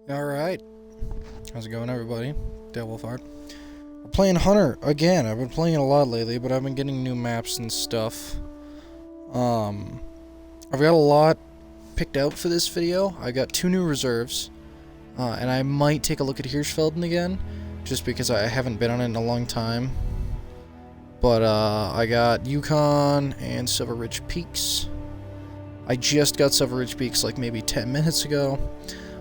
Alright. How's it going, everybody? Devilfart. We're playing Hunter again. I've been playing it a lot lately, but I've been getting new maps and stuff. I've got a lot picked out for this video. I got 2 new reserves. And I might take a look at Hirschfelden again, just because I haven't been on it in a long time. But, I got Yukon and Silver Ridge Peaks. I just got Silver Ridge Peaks like maybe 10 minutes ago.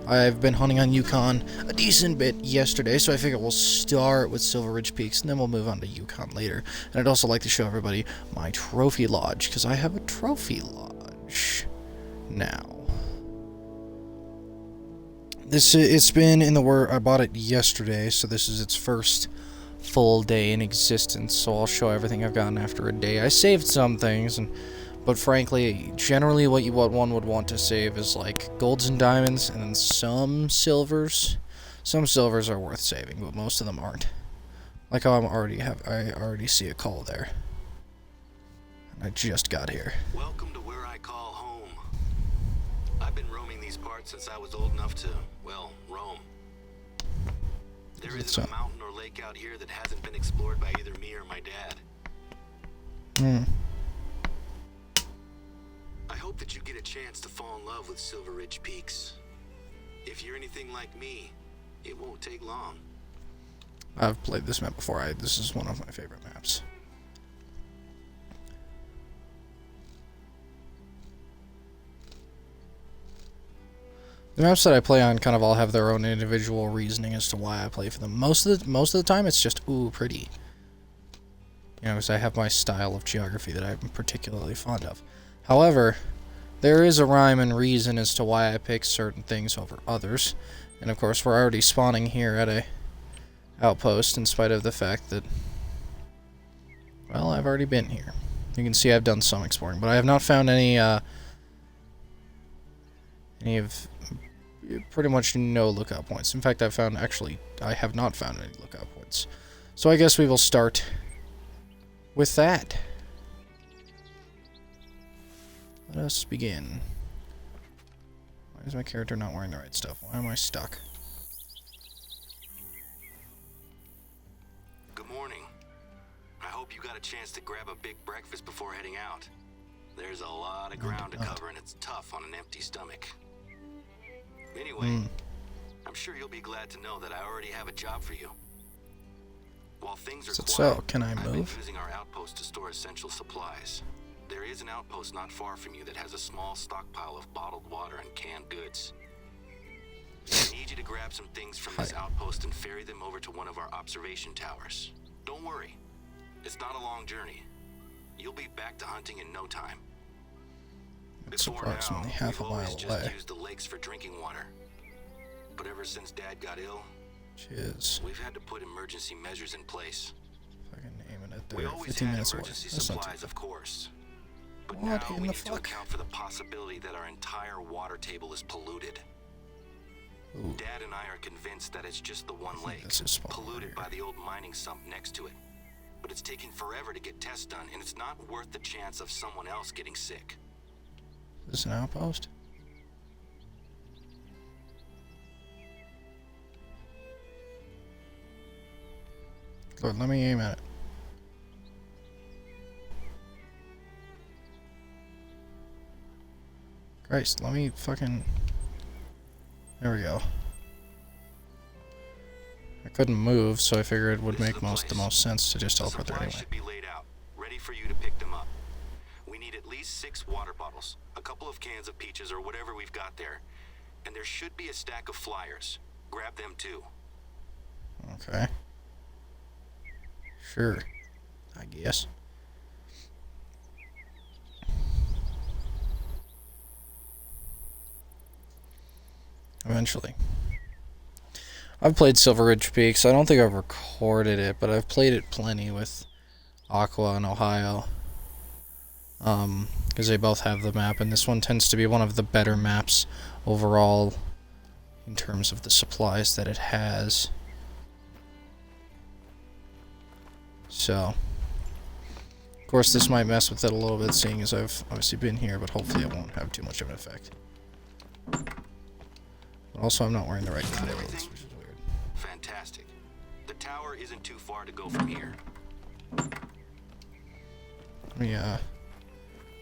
I've been hunting on Yukon a decent bit yesterday, so I figure we'll start with Silver Ridge Peaks, and then we'll move on to Yukon later. And I'd also like to show everybody my trophy lodge, because I have a trophy lodge now. It's been in the work. I bought it yesterday, so this is its first full day in existence, so I'll show everything I've gotten after a day. I saved some things, but frankly, generally what one would want to save is like golds and diamonds, and then some silvers. Some silvers are worth saving, but most of them aren't. Like how I already see a call there. And I just got here. Welcome to where I call home. I've been roaming these parts since I was old enough to, well, roam. There isn't a mountain or lake out here that hasn't been explored by either me or my dad. I hope that you get a chance to fall in love with Silver Ridge Peaks. If you're anything like me, it won't take long. I've played this map before. This is one of my favorite maps. The maps that I play on kind of all have their own individual reasoning as to why I play for them. Most of the time, it's just ooh pretty. You know, because I have my style of geography that I'm particularly fond of. However, there is a rhyme and reason as to why I pick certain things over others. And of course, we're already spawning here at a outpost, in spite of the fact that, well, I've already been here. You can see I've done some exploring, but I have not found any of pretty much no lookout points. In fact, I have not found any lookout points. So I guess we will start with that. Let us begin. Why is my character not wearing the right stuff? Why am I stuck? Good morning. I hope you got a chance to grab a big breakfast before heading out. There's a lot of ground to cover and it's tough on an empty stomach. Anyway, I'm sure you'll be glad to know that I already have a job for you. While things are quiet, so, can I I've been move? using our outpost to store essential supplies. There is an outpost not far from you that has a small stockpile of bottled water and canned goods. I need you to grab some things from this outpost and ferry them over to one of our observation towers. Don't worry, it's not a long journey. You'll be back to hunting in no time. It's Before approximately now, half a we've always mile just away. used the lakes for drinking water. But ever since Dad got ill, Cheers. we've had to put emergency measures in place. Fucking aiming it We there. always 15 had minutes away. emergency That's not too supplies, of course. But What now in we the need to fuck? account for the possibility that our entire water table is polluted. Ooh. Dad and I are convinced that it's just the one lake, that's his spot polluted here. by the old mining sump next to it. But it's taking forever to get tests done, and it's not worth the chance of someone else getting sick. Is this an outpost? Good, let me aim at it. Christ, let me fucking... There we go. I couldn't move, so I figured it would make the most sense to just The teleport there supplies anyway. should be laid out, ready for you to pick them up. We need at least 6 water bottles, a couple of cans of peaches or whatever we've got there. And there should be a stack of flyers. Grab them too. Okay. Sure. I guess. Eventually. I've played Silver Ridge Peaks. I don't think I've recorded it, but I've played it plenty with Aqua and Ohio. Because they both have the map, and this one tends to be one of the better maps overall in terms of the supplies that it has. So, of course, this might mess with it a little bit, seeing as I've obviously been here, but hopefully it won't have too much of an effect. Also, I'm not wearing the right clothes, which is weird. Fantastic. The tower isn't too far to go from here. Let me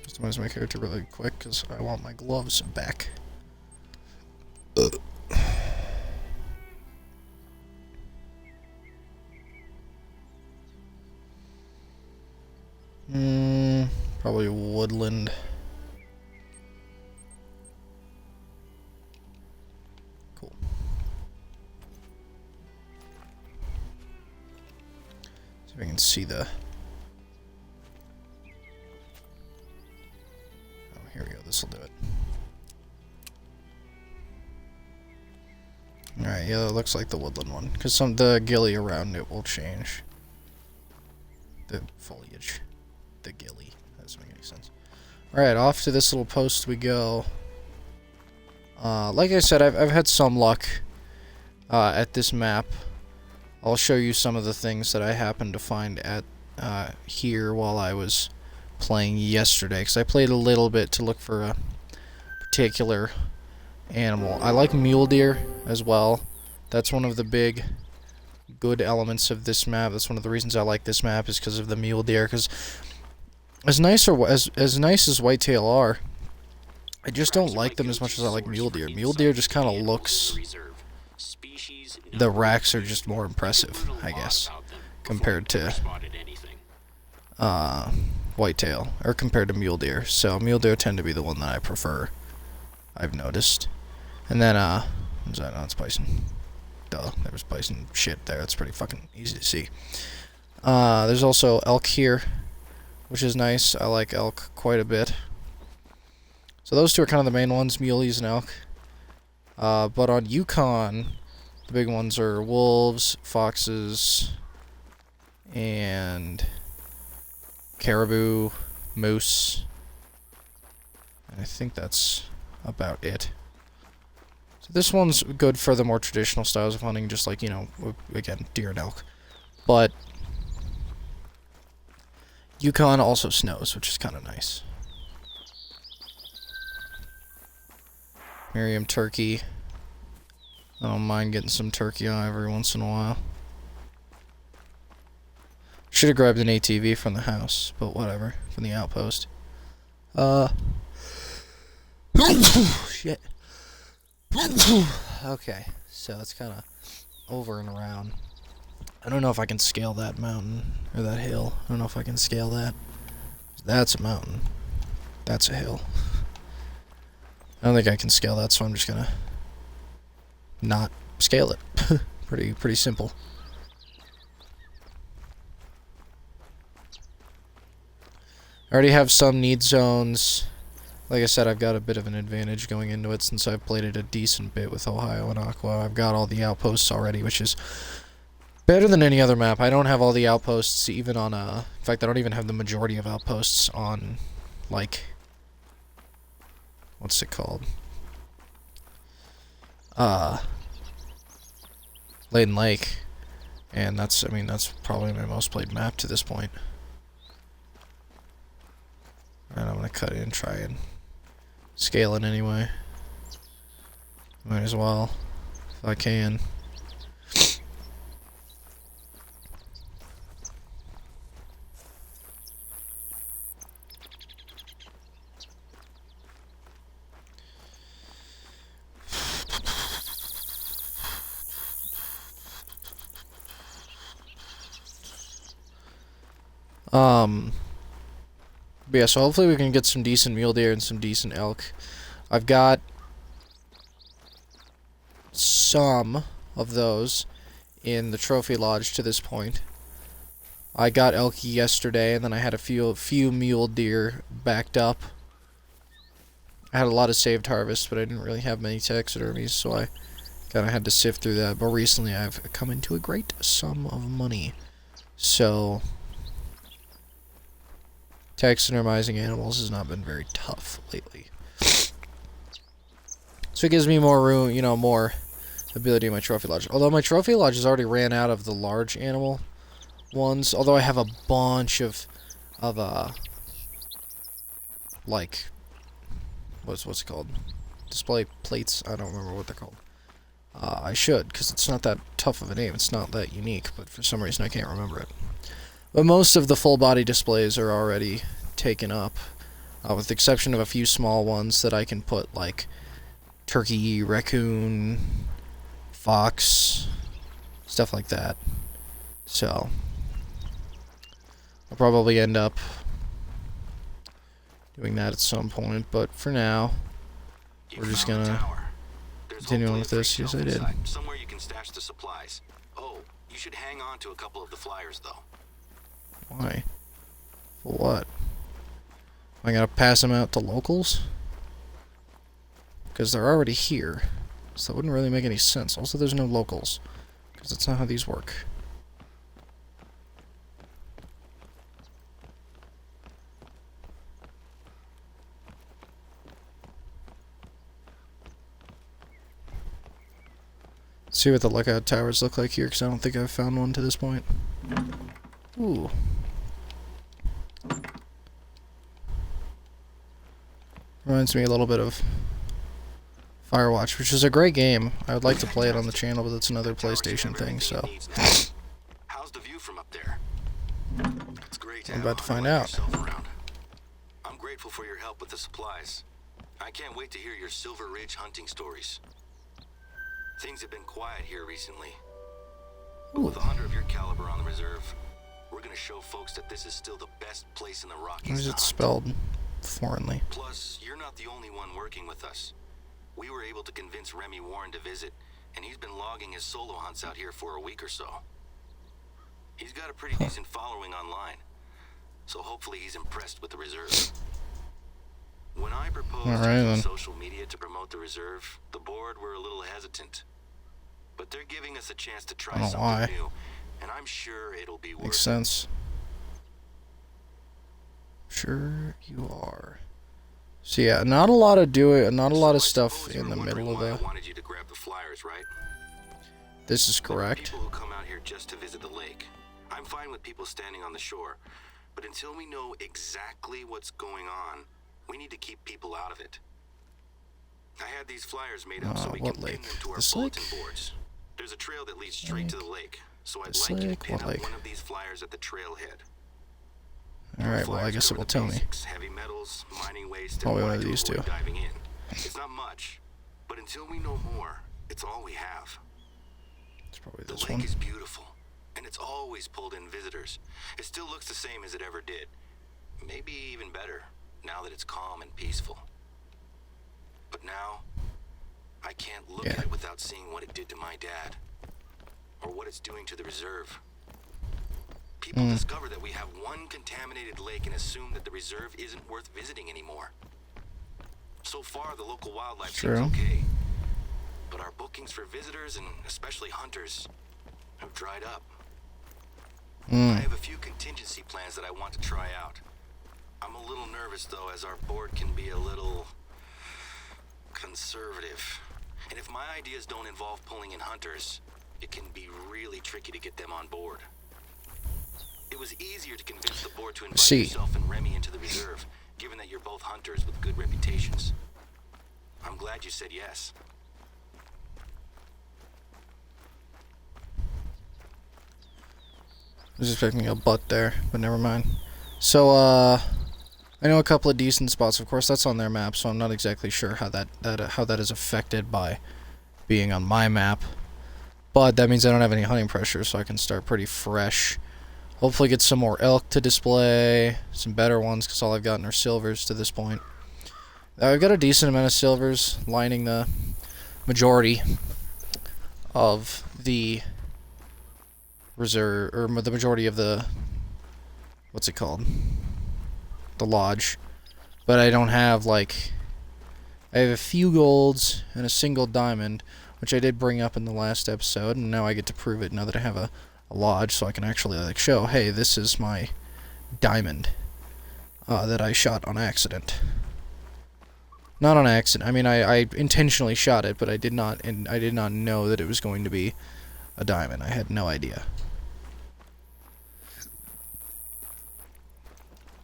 customize my character really quick because I want my gloves back. Probably woodland. Cool. See if I can see the... Oh, here we go. This will do it. Alright, yeah, that looks like the woodland one. Because the gilly around it will change. The foliage. The gilly. That doesn't make any sense. Alright, off to this little post we go. Like I said, I've had some luck at this map. I'll show you some of the things that I happened to find at here while I was playing yesterday. Because I played a little bit to look for a particular animal. I like mule deer as well. That's one of the big good elements of this map. That's one of the reasons I like this map is because of the mule deer. Because as nice as whitetail are, I just don't like them as much as I like mule deer. Mule deer just kind of looks... The racks are just more impressive, I guess, compared to whitetail, or compared to mule deer. So mule deer tend to be the one that I prefer, I've noticed. And then, what's that? No, it's bison. Duh, there was bison shit there. That's pretty fucking easy to see. There's also elk here, which is nice. I like elk quite a bit. So those two are kind of the main ones, muleys and elk. But on Yukon, the big ones are wolves, foxes, and caribou, moose. And I think that's about it. So this one's good for the more traditional styles of hunting, just like, you know, again, deer and elk. But Yukon also snows, which is kind of nice. Merriam turkey. I don't mind getting some turkey on every once in a while. Should have grabbed an ATV from the house, but whatever. From the outpost. Shit. Okay, so it's kind of over and around. I don't know if I can scale that mountain, or that hill. I don't know if I can scale that. That's a mountain. That's a hill. I don't think I can scale that, so I'm just gonna not scale it. Pretty simple. I already have some need zones. Like I said, I've got a bit of an advantage going into it since I've played it a decent bit with Ohio and Aqua. I've got all the outposts already, which is better than any other map. I don't have all the outposts even on in fact, I don't even have the majority of outposts on, like, what's it called? Layden Lake. And that's probably my most played map to this point. And I'm gonna cut it and try and scale it anyway. Might as well, if I can. But yeah, so hopefully we can get some decent mule deer and some decent elk. I've got some of those in the trophy lodge to this point. I got elk yesterday, and then I had a few mule deer backed up. I had a lot of saved harvests, but I didn't really have many taxidermies, so I kind of had to sift through that. But recently I've come into a great sum of money. So taxidermizing animals has not been very tough lately. So it gives me more room, you know, more ability in my trophy lodge. Although my trophy lodge has already ran out of the large animal ones. Although I have a bunch of like, what's it called? Display plates? I don't remember what they're called. I should, because it's not that tough of a name. It's not that unique, but for some reason I can't remember it. But most of the full body displays are already taken up, with the exception of a few small ones that I can put, like turkey, raccoon, fox, stuff like that. So I'll probably end up doing that at some point, but for now, we're just gonna continue on with this. Yes, I did. Somewhere you can stash the supplies. Oh, you should hang on to a couple of the flyers, though. Why? For what? Am I gonna pass them out to locals? Because they're already here, so that wouldn't really make any sense. Also, there's no locals, because that's not how these work. See what the lookout towers look like here, because I don't think I've found one to this point. Ooh. Reminds me a little bit of Firewatch, which is a great game. I would like to play it on the channel, but it's another PlayStation thing, so. How's the view from up there? It's great. I'm about to find out. I'm grateful for your help with the supplies. I can't wait to hear your Silver Ridge hunting stories. Things have been quiet here recently. But with a hunter of your caliber on the reserve, we're gonna show folks that this is still the best place in the Rockies. Why is it spelled foreignly? Plus, you're not the only one working with us. We were able to convince Remy Warren to visit, and he's been logging his solo hunts out here for a week or so. He's got a pretty decent following online, so hopefully he's impressed with the reserve. When I proposed using social media to promote the reserve, the board were a little hesitant. But they're giving us a chance to try something new, and I'm sure it'll be worth it. Makes sense. Sure you are. So yeah, not a lot of stuff in the middle of the. I wanted you to grab the flyers, right? This is correct. People who come out here just to visit the lake. I'm fine with people standing on the shore, but until we know exactly what's going on, we need to keep people out of it. I had these flyers made up so we can pin them to our bulletin boards. There's a trail that leads straight to the lake, so I'd like you to pin up one of these flyers at the trailhead. Alright, well I guess it will tell me. Heavy metals, mining waste, Probably one of these two. Diving in. It's not much, but until we know more, it's all we have. It's probably this one. The lake is beautiful, and it's always pulled in visitors. It still looks the same as it ever did. Maybe even better, now that it's calm and peaceful. But now, I can't look at it without seeing what it did to my dad, or what it's doing to the reserve. People discover that we have one contaminated lake and assume that the reserve isn't worth visiting anymore. So far, the local wildlife seems okay, but our bookings for visitors, and especially hunters, have dried up. I have a few contingency plans that I want to try out. I'm a little nervous, though, as our board can be a little conservative. And if my ideas don't involve pulling in hunters, it can be really tricky to get them on board. It was easier to convince the board to invite yourself and Remy into the reserve, given that you're both hunters with good reputations. I'm glad you said yes. I was expecting a butt there, but never mind. So, I know a couple of decent spots. Of course, that's on their map, so I'm not exactly sure how that is affected by being on my map. But that means I don't have any hunting pressure, so I can start pretty fresh. Hopefully get some more elk to display, some better ones, because all I've gotten are silvers to this point. I've got a decent amount of silvers lining the majority of the reserve, or the majority of the, what's it called? The lodge. But I don't have, like, I have a few golds and a single diamond, which I did bring up in the last episode, and now I get to prove it now that I have a lodge, so I can actually like show, hey, this is my diamond that I shot on accident. Not on accident. I mean, I intentionally shot it, but I did not know that it was going to be a diamond. I had no idea.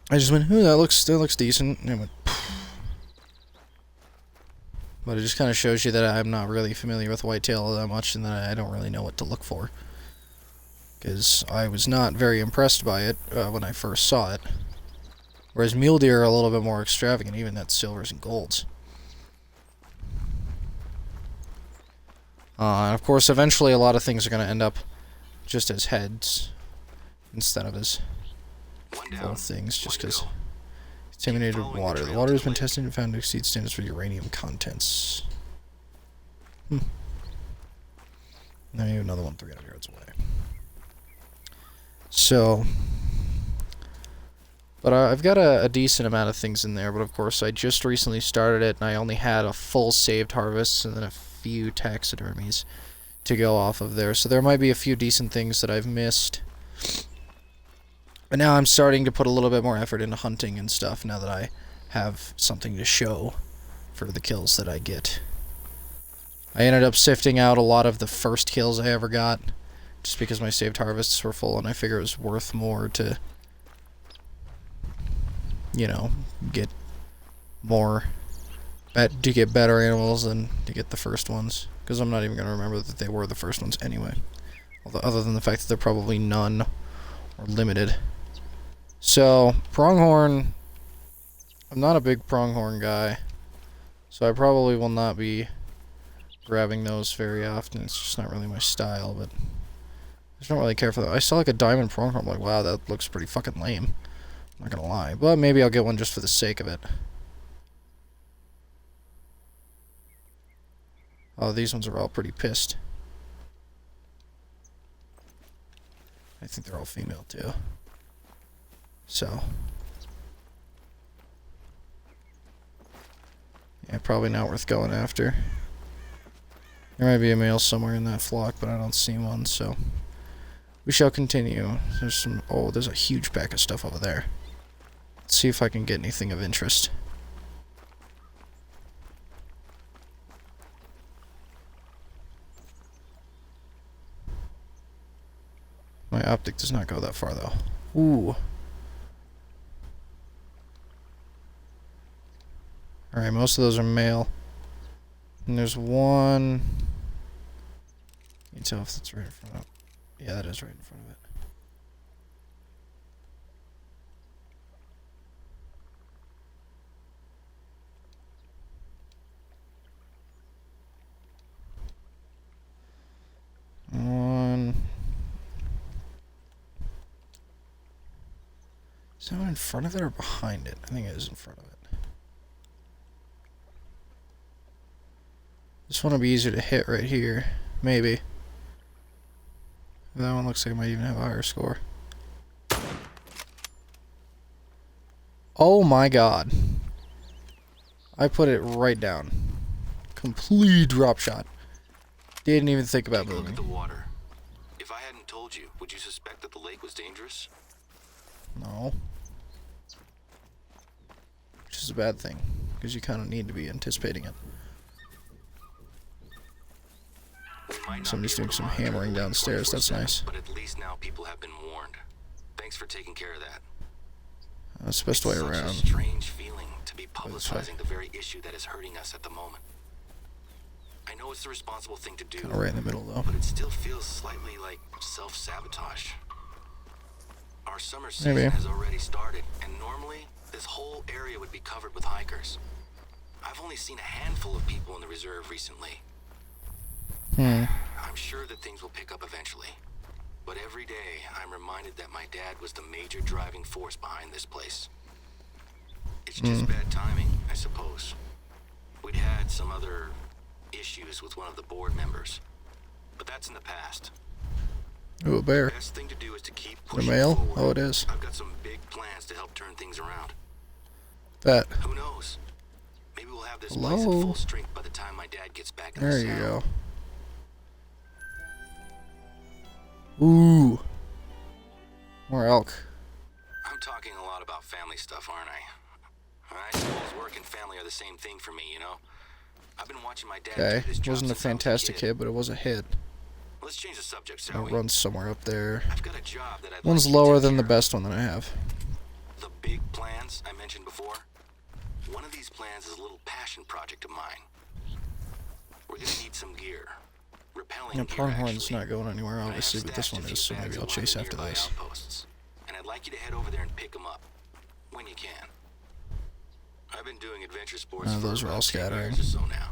I just went, ooh, that looks decent, and I went, poof. But it just kind of shows you that I'm not really familiar with whitetail that much, and that I don't really know what to look for. Because I was not very impressed by it when I first saw it. Whereas mule deer are a little bit more extravagant, even at silvers and golds. And of course, eventually a lot of things are going to end up just as heads instead of as full things, just because contaminated water. The water has been tested and found to exceed standards for uranium contents. Now you have another one 300 yards away. So, but I've got a decent amount of things in there, but of course I just recently started it, and I only had a full saved harvest and then a few taxidermies to go off of there. So there might be a few decent things that I've missed. But now I'm starting to put a little bit more effort into hunting and stuff now that I have something to show for the kills that I get. I ended up sifting out a lot of the first kills I ever got, just because my saved harvests were full, and I figure it was worth more to, you know, get more, to get better animals than to get the first ones, because I'm not even going to remember that they were the first ones anyway. Although, other than the fact that they're probably none or limited. So, pronghorn, I'm not a big pronghorn guy, so I probably will not be grabbing those very often. It's just not really my style, but I just don't really care for that. I saw like a diamond pronghorn. I'm like, wow, that looks pretty fucking lame. I'm not gonna lie. But maybe I'll get one just for the sake of it. Oh, these ones are all pretty pissed. I think they're all female too. So. Yeah, probably not worth going after. There might be a male somewhere in that flock, but I don't see one, so we shall continue. There's some... Oh, there's a huge pack of stuff over there. Let's see if I can get anything of interest. My optic does not go that far, though. Ooh. Alright, most of those are male. And there's one... You can tell if that's right in front of it. Yeah, that is right in front of it. One... Is that one in front of it or behind it? I think it is in front of it. This one will be easier to hit right here. Maybe. That one looks like it might even have a higher score. Oh my god. I put it right down. Complete drop shot. Didn't even think about moving. Look at the water. If I hadn't told you, would you suspect that the lake was dangerous? No. Which is a bad thing, because you kind of need to be anticipating it. Somebody's doing some hammering downstairs. That's nice. But at least now people have been warned. Thanks for taking care of that. That's the best way around. It's such a strange feeling to be publicizing the very issue that is hurting us at the moment. I know it's the responsible thing to do. Kind of right in the middle, though. But it still feels slightly like self-sabotage. Our summer season has already started, and normally this whole area would be covered with hikers. I've only seen a handful of people in the reserve recently. I'm sure that things will pick up eventually. But every day, I'm reminded that my dad was the major driving force behind this place. It's just bad timing, I suppose. We'd had some other issues with one of the board members. But that's in the past. Ooh, a bear. The best thing to do is to keep The pushing male? forward. Oh, it is. I've got some big plans to help turn things around. Bet. Who knows? Maybe we'll have this Hello? place in full strength by the time my dad gets back in the There you saddle. go. Ooh. More elk. I'm talking a lot about family stuff, aren't I? I suppose work and family are the same thing for me, you know? I've been watching my dad Okay. do this job Wasn't a since I was fantastic kid. hit, but it was a hit. Let's change the subject, It shall we? runs somewhere up there. I've got a job that I'd One's like you to lower take than the care of. best one that I have. The big plans I mentioned before. One of these plans is a little passion project of mine. We're gonna need some gear. Repelling You know, gear, pronghorn's actually. not going anywhere, And I have obviously, but this stashed a one few is, so bags maybe I'll of chase one after nearby this. outposts. And I'd like you to head over there and pick them up when you can. I've been doing adventure sports for Those are about all 10 scattering. years or so now.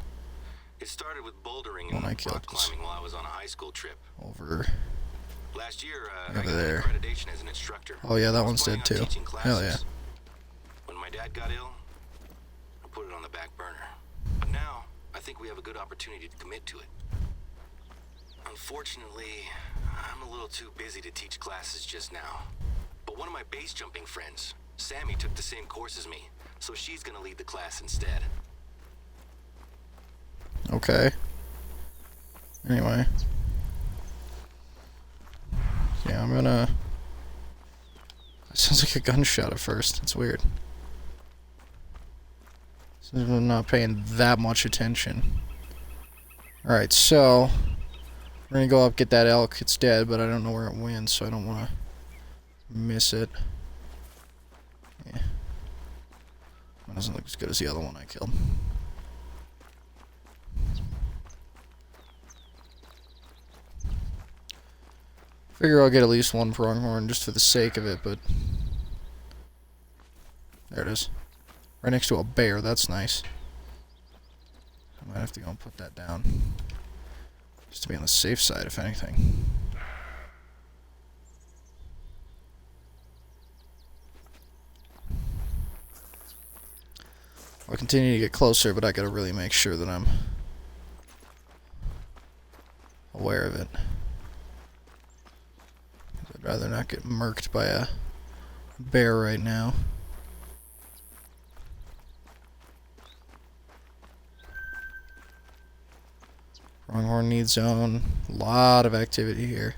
It started with bouldering One I and killed rock climbing while I was on a high school trip. Over. Last year, Over I got there. accreditation as an instructor. Oh yeah, that I was one's planning dead on too. teaching Hell yeah. classes. When my dad got ill, I put it on the back burner. But now, I think we have a good opportunity to commit to it. Unfortunately, I'm a little too busy to teach classes just now. But one of my base jumping friends, Sammy, took the same course as me, so she's gonna lead the class instead. Okay. Anyway. Yeah, I'm gonna... That sounds like a gunshot at first. It's weird. So I'm not paying that much attention. Alright, so... We're gonna go up, get that elk. It's dead, but I don't know where it went, so I don't want to miss it. Yeah. It doesn't look as good as the other one I killed. Figure I'll get at least one pronghorn just for the sake of it, but... There it is. Right next to a bear, that's nice. I might have to go and put that down. Just to be on the safe side, if anything. I'll continue to get closer, but I gotta really make sure that I'm aware of it. I'd rather not get murked by a bear right now. Pronghorn needs zone. A lot of activity here.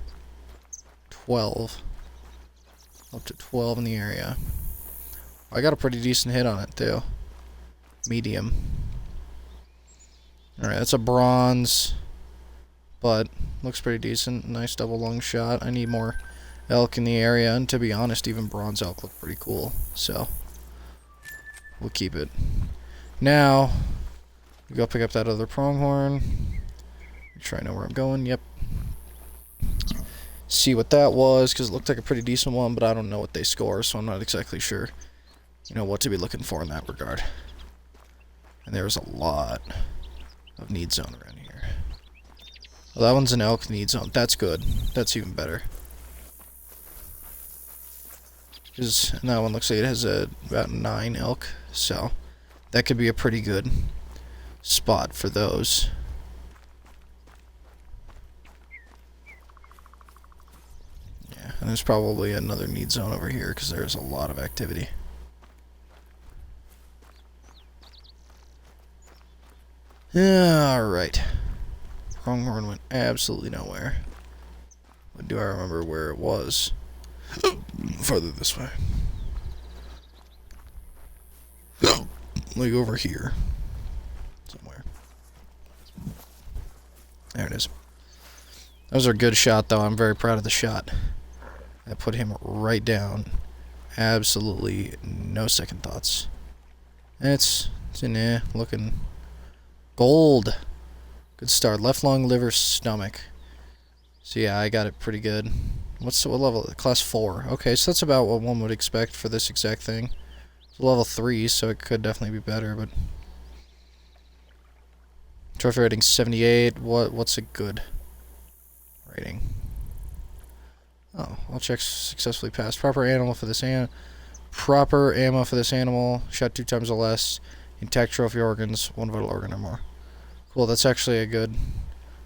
12. Up to 12 in the area. I got a pretty decent hit on it, too. Medium. Alright, that's a bronze. But, looks pretty decent. Nice double lung shot. I need more elk in the area. And to be honest, even bronze elk look pretty cool. So, we'll keep it. Now, we go pick up that other pronghorn. Make sure I know where I'm going. Yep. See what that was, because it looked like a pretty decent one, but I don't know what they score, so I'm not exactly sure, you know, what to be looking for in that regard. And there's a lot of need zone around here. Well, that one's an elk need zone. That's good. That's even better. And that one looks like it has about 9 elk, so that could be a pretty good spot for those. And there's probably another need zone over here because there's a lot of activity. Alright. Pronghorn went absolutely nowhere. But do I remember where it was? Farther this way. Like over here. Somewhere. There it is. That was a good shot, though. I'm very proud of the shot. I put him right down. Absolutely no second thoughts. And it's in there, looking gold. Good start. Left lung, liver, stomach. So yeah, I got it pretty good. What level? Class 4. Okay, so that's about what one would expect for this exact thing. It's level 3, so it could definitely be better, but... Trophy rating 78. What's a good rating? Oh, all checks successfully passed. Proper ammo for this animal. Shot 2 times or less. Intact trophy organs. 1 vital organ or more. Cool, that's actually a good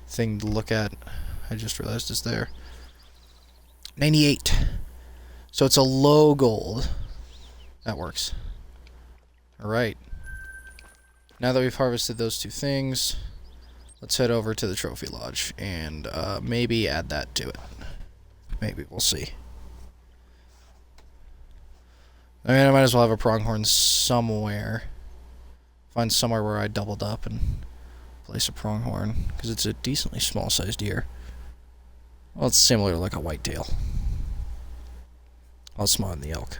thing to look at. I just realized it's there. 98. So it's a low gold. That works. Alright. Now that we've harvested those 2 things, let's head over to the trophy lodge and maybe add that to it. Maybe, we'll see. I mean, I might as well have a pronghorn somewhere. Find somewhere where I doubled up and place a pronghorn, because it's a decently small-sized deer. Well, it's similar to like a whitetail. I'll smaller than the elk.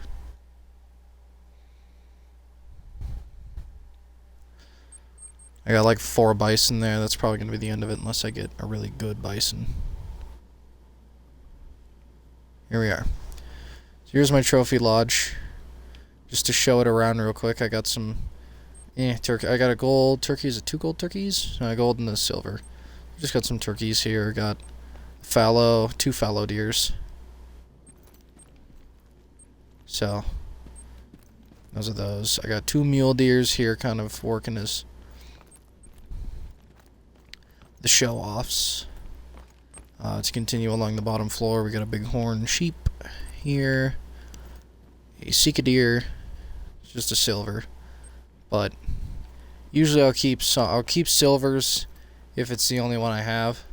I got like 4 bison there. That's probably going to be the end of it unless I get a really good bison. Here we are. So here's my trophy lodge. Just to show it around real quick, I got some turkey. I got a gold turkey. Is it 2 gold turkeys? No, a gold and a silver. Just got some turkeys here. Got fallow, 2 fallow deers. So those are those. I got 2 mule deers here, kind of working as the show-offs. To continue along the bottom floor, we got a bighorn sheep here, a sika deer, it's just a silver, but usually I'll keep silvers if it's the only one I have,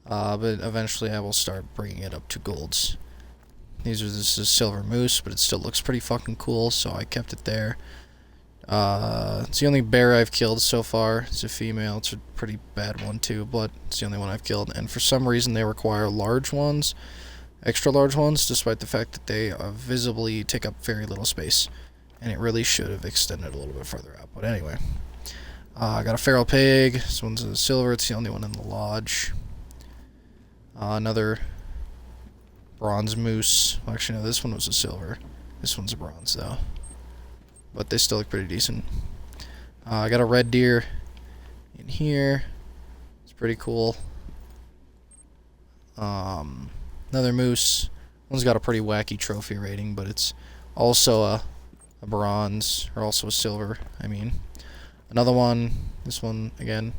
but eventually I will start bringing it up to golds. This is a silver moose, but it still looks pretty fucking cool, so I kept it there. It's the only bear I've killed so far. It's a female. It's a pretty bad one too, but it's the only one I've killed. And for some reason they require large ones, extra large ones, despite the fact that they visibly take up very little space. And it really should have extended a little bit further out. But anyway, I got a feral pig. This one's a silver. It's the only one in the lodge. Another bronze moose. Well, actually, no, this one was a silver. This one's a bronze though. But they still look pretty decent. I got a red deer in here. It's pretty cool. Another moose. One's got a pretty wacky trophy rating, but it's also a bronze, or also a silver, I mean. Another one. This one, again,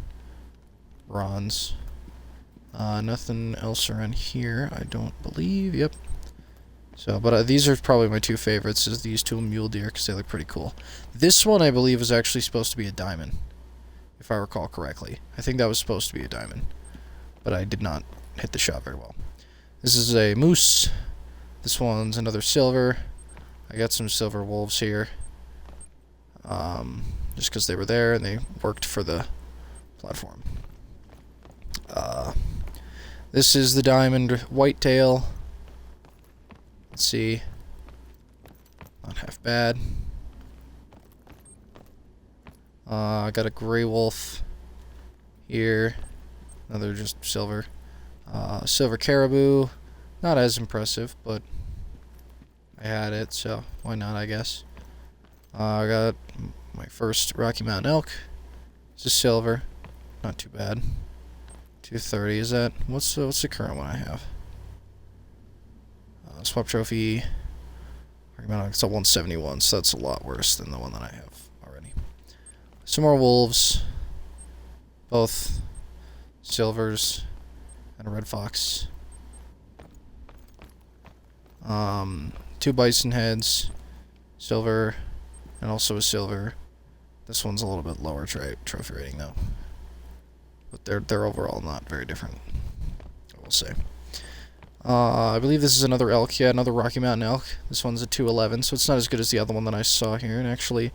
bronze. Nothing else around here, I don't believe. Yep. So, but these are probably my 2 favorites, is these 2 mule deer, because they look pretty cool. This one, I believe, is actually supposed to be a diamond, if I recall correctly. I think that was supposed to be a diamond, but I did not hit the shot very well. This is a moose. This one's another silver. I got some silver wolves here, just because they were there and they worked for the platform. This is the diamond whitetail. Let's see. Not half bad. I got a gray wolf here. Another just silver. Silver caribou. Not as impressive, but I had it, so why not, I guess. I got my first Rocky Mountain Elk. It's a silver. Not too bad. 230 is that? What's the current one I have? Swap trophy. It's a 171, so that's a lot worse than the one that I have already. Some more wolves. Both silvers and a red fox. 2 bison heads. Silver and also a silver. This one's a little bit lower trophy rating though. But they're overall not very different, I will say. I believe this is another elk. Yeah, another Rocky Mountain Elk. This one's a 211, so it's not as good as the other one that I saw here. And actually,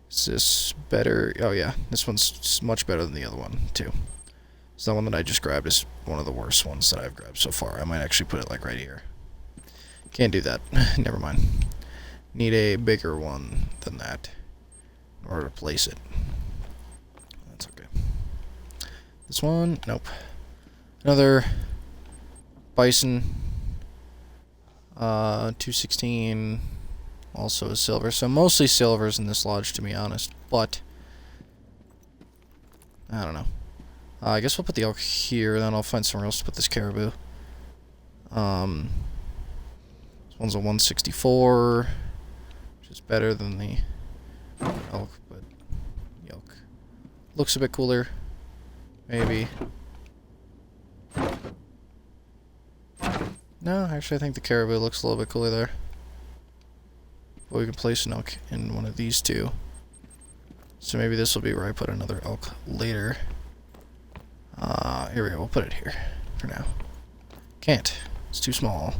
is this better? Oh yeah, this one's much better than the other one too. So the one that I just grabbed is one of the worst ones that I've grabbed so far. I might actually put it like right here. Can't do that. Never mind. Need a bigger one than that in order to place it. That's okay. This one, nope. Another bison, 216, also a silver. So mostly silvers in this lodge, to be honest. But I don't know. I guess we'll put the elk here, then I'll find somewhere else to put this caribou. This one's a 164, which is better than the elk, but the elk looks a bit cooler, maybe. No, actually I think the caribou looks a little bit cooler there. But we can place an elk in one of these 2. So maybe this will be where I put another elk later. Here we go, we'll put it here for now. Can't. It's too small.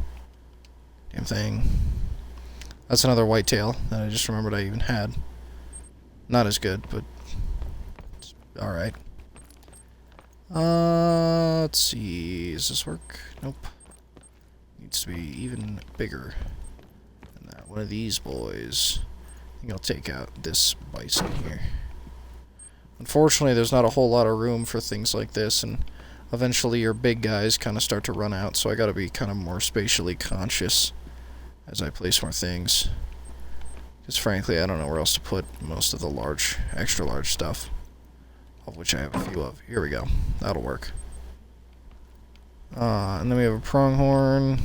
Damn thing. That's another whitetail that I just remembered I even had. Not as good, but it's alright. Let's see. Does this work? Nope. Needs to be even bigger than that. One of these boys. I think I'll take out this bison here. Unfortunately, there's not a whole lot of room for things like this, and eventually your big guys kind of start to run out, so I gotta be kind of more spatially conscious as I place more things. Because frankly, I don't know where else to put most of the large, extra large stuff, of which I have a few of. Here we go. That'll work. And then we have a pronghorn.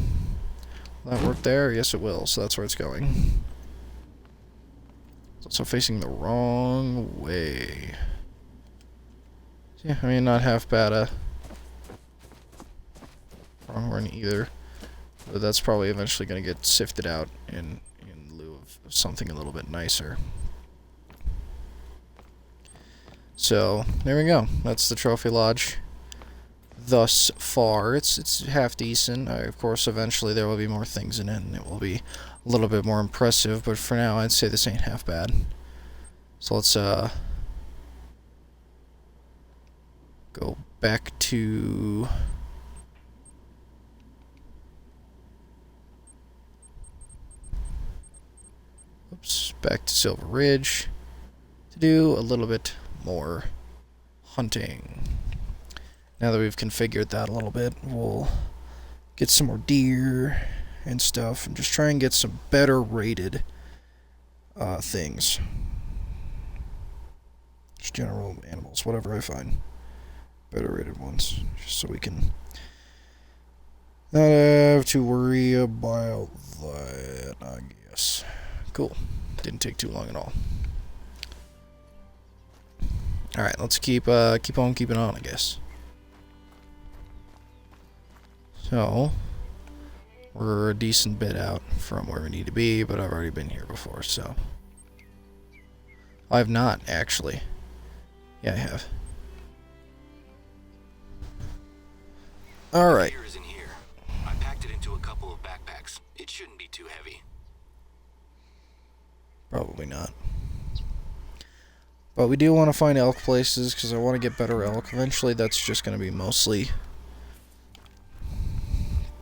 Will that work there? Yes, it will, so that's where it's going. It's also facing the wrong way. Yeah, I mean, not half bad a pronghorn either. But that's probably eventually going to get sifted out in lieu of something a little bit nicer. So, there we go. That's the trophy lodge. Thus far, it's half decent. Of course, eventually there will be more things in it, and it will be a little bit more impressive. But for now, I'd say this ain't half bad. So let's go back to back to Silver Ridge to do a little bit more hunting. Now that we've configured that a little bit, we'll get some more deer and stuff and just try and get some better rated things. Just general animals, whatever I find. Better rated ones, just so we can not have to worry about that, I guess. Cool. Didn't take too long at all. Alright, let's keep on keeping on, I guess. So, we're a decent bit out from where we need to be, but I've already been here before, so. I have not, actually. Yeah, I have. Alright. Gear is in here. I packed it into a couple of backpacks. It shouldn't be too heavy. Probably not. But we do want to find elk places, because I want to get better elk. Eventually, that's just going to be mostly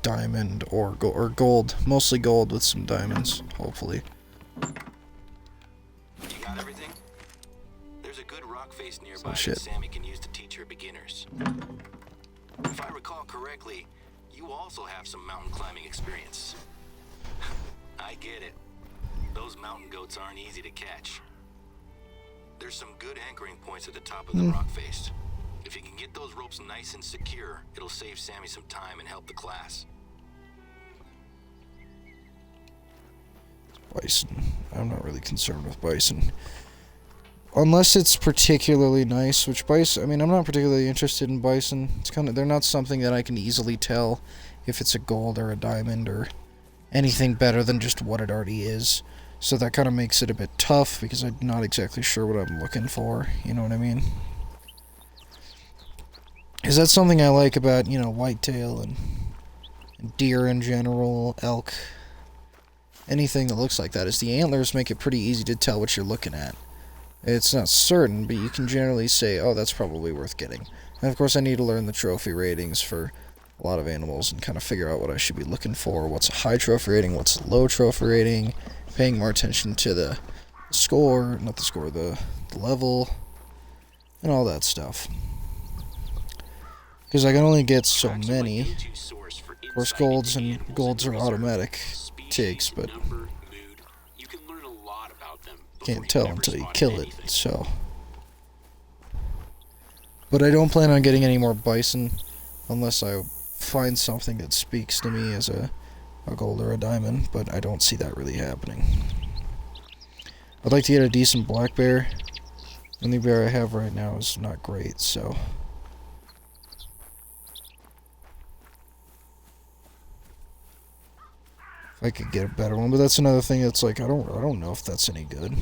diamond or gold. Mostly gold with some diamonds, hopefully. You got everything? There's a good rock face nearby that Sammy can use to teach her beginners. If I recall correctly, you also have some mountain climbing experience. I get it. Those mountain goats aren't easy to catch. There's some good anchoring points at the top of the rock face. If you can get those ropes nice and secure, it'll save Sammy some time and help the class. Bison. I'm not really concerned with bison. Unless it's particularly nice, which bison, I mean, I'm not particularly interested in bison. It's kind of, they're not something that I can easily tell if it's a gold or a diamond or anything better than just what it already is. So that kind of makes it a bit tough because I'm not exactly sure what I'm looking for, you know what I mean? Is that something I like about, you know, whitetail and deer in general, elk, anything that looks like that, is the antlers make it pretty easy to tell what you're looking at. It's not certain, but you can generally say, oh, that's probably worth getting. And of course I need to learn the trophy ratings for a lot of animals and kind of figure out what I should be looking for, what's a high trophy rating, what's a low trophy rating, paying more attention to the score, not the score, the level, and all that stuff. Because I can only get so many. Of course, golds are automatic takes, but you can't tell until you kill it, so. But I don't plan on getting any more bison unless I find something that speaks to me as a gold or a diamond, but I don't see that really happening. I'd like to get a decent black bear. The only bear I have right now is not great, so. If I could get a better one, but that's another thing that's like, I don't know if that's any good.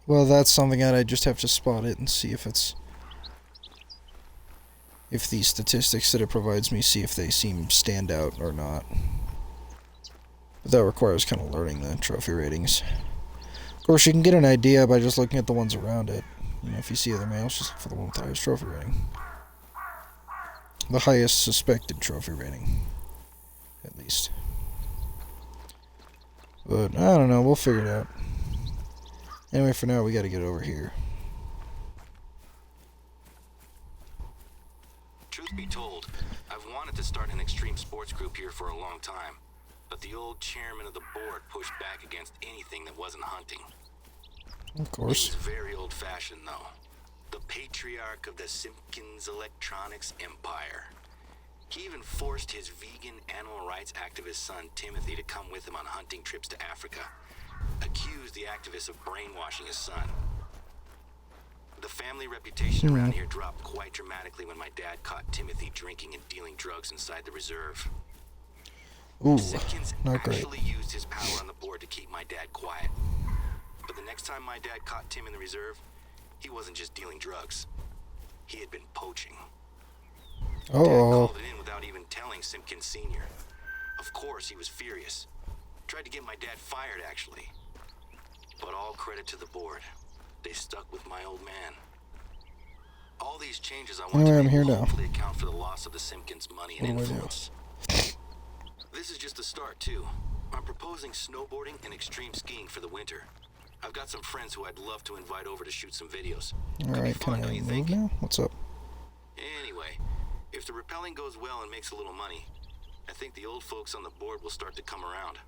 Well, that's something that I just have to spot it and see if it's, if the statistics that it provides me, see if they stand out or not. But that requires kind of learning the trophy ratings. Of course, you can get an idea by just looking at the ones around it. You know, if you see other males, just look for the one with the highest trophy rating. The highest suspected trophy rating, at least. But, I don't know, we'll figure it out. Anyway, for now, we gotta get over here. Truth be told, I've wanted to start an extreme sports group here for a long time, but the old chairman of the board pushed back against anything that wasn't hunting. Of course. He was very old-fashioned, though. The patriarch of the Simpkins Electronics Empire. He even forced his vegan animal rights activist son, Timothy, to come with him on hunting trips to Africa. Accused the activist of brainwashing his son. The family reputation around here dropped quite dramatically when my dad caught Timothy drinking and dealing drugs inside the reserve. Ooh, Simpkins not great. actually used his power on the board to keep my dad quiet. But the next time my dad caught Tim in the reserve, he wasn't just dealing drugs. He had been poaching. Dad called it in without even telling Simpkins Sr. Of course, he was furious. Tried to get my dad fired, actually. But all credit to the board. They stuck with my old man. All these changes I want to make will hopefully account for the loss of the Simpkins' money and influence. This is just the start, too. I'm proposing snowboarding and extreme skiing for the winter. I've got some friends who I'd love to invite over to shoot some videos. Alright, can I move now? What's up? Anyway, if the rappelling goes well and makes a little money, I think the old folks on the board will start to come around.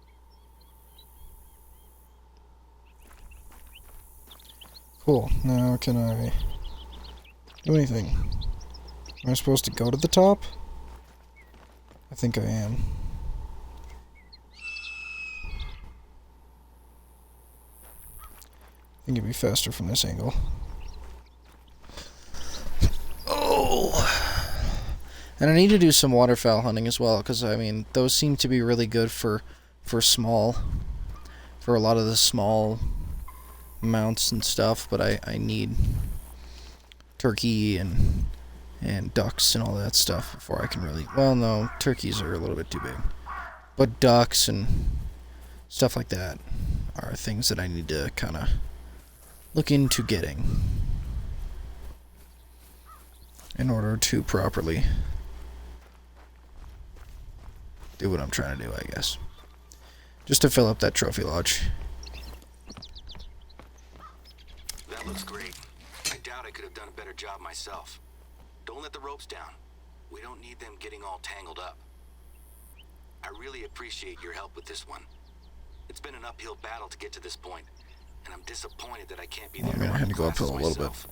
Cool. Now can I do anything? Am I supposed to go to the top? I think I am. I think it'd be faster from this angle. Oh! And I need to do some waterfowl hunting as well, because, I mean, those seem to be really good for a lot of the small mounts and stuff, but I need turkey and ducks and all that stuff before I can really... Well, no, turkeys are a little bit too big. But ducks and stuff like that are things that I need to kind of look into getting in order to properly do what I'm trying to do, I guess. Just to fill up that trophy lodge. That looks great. I doubt I could have done a better job myself. Don't let the ropes down. We don't need them getting all tangled up. I really appreciate your help with this one. It's been an uphill battle to get to this point, and I'm disappointed that I can't be there. I had to go uphill a little bit.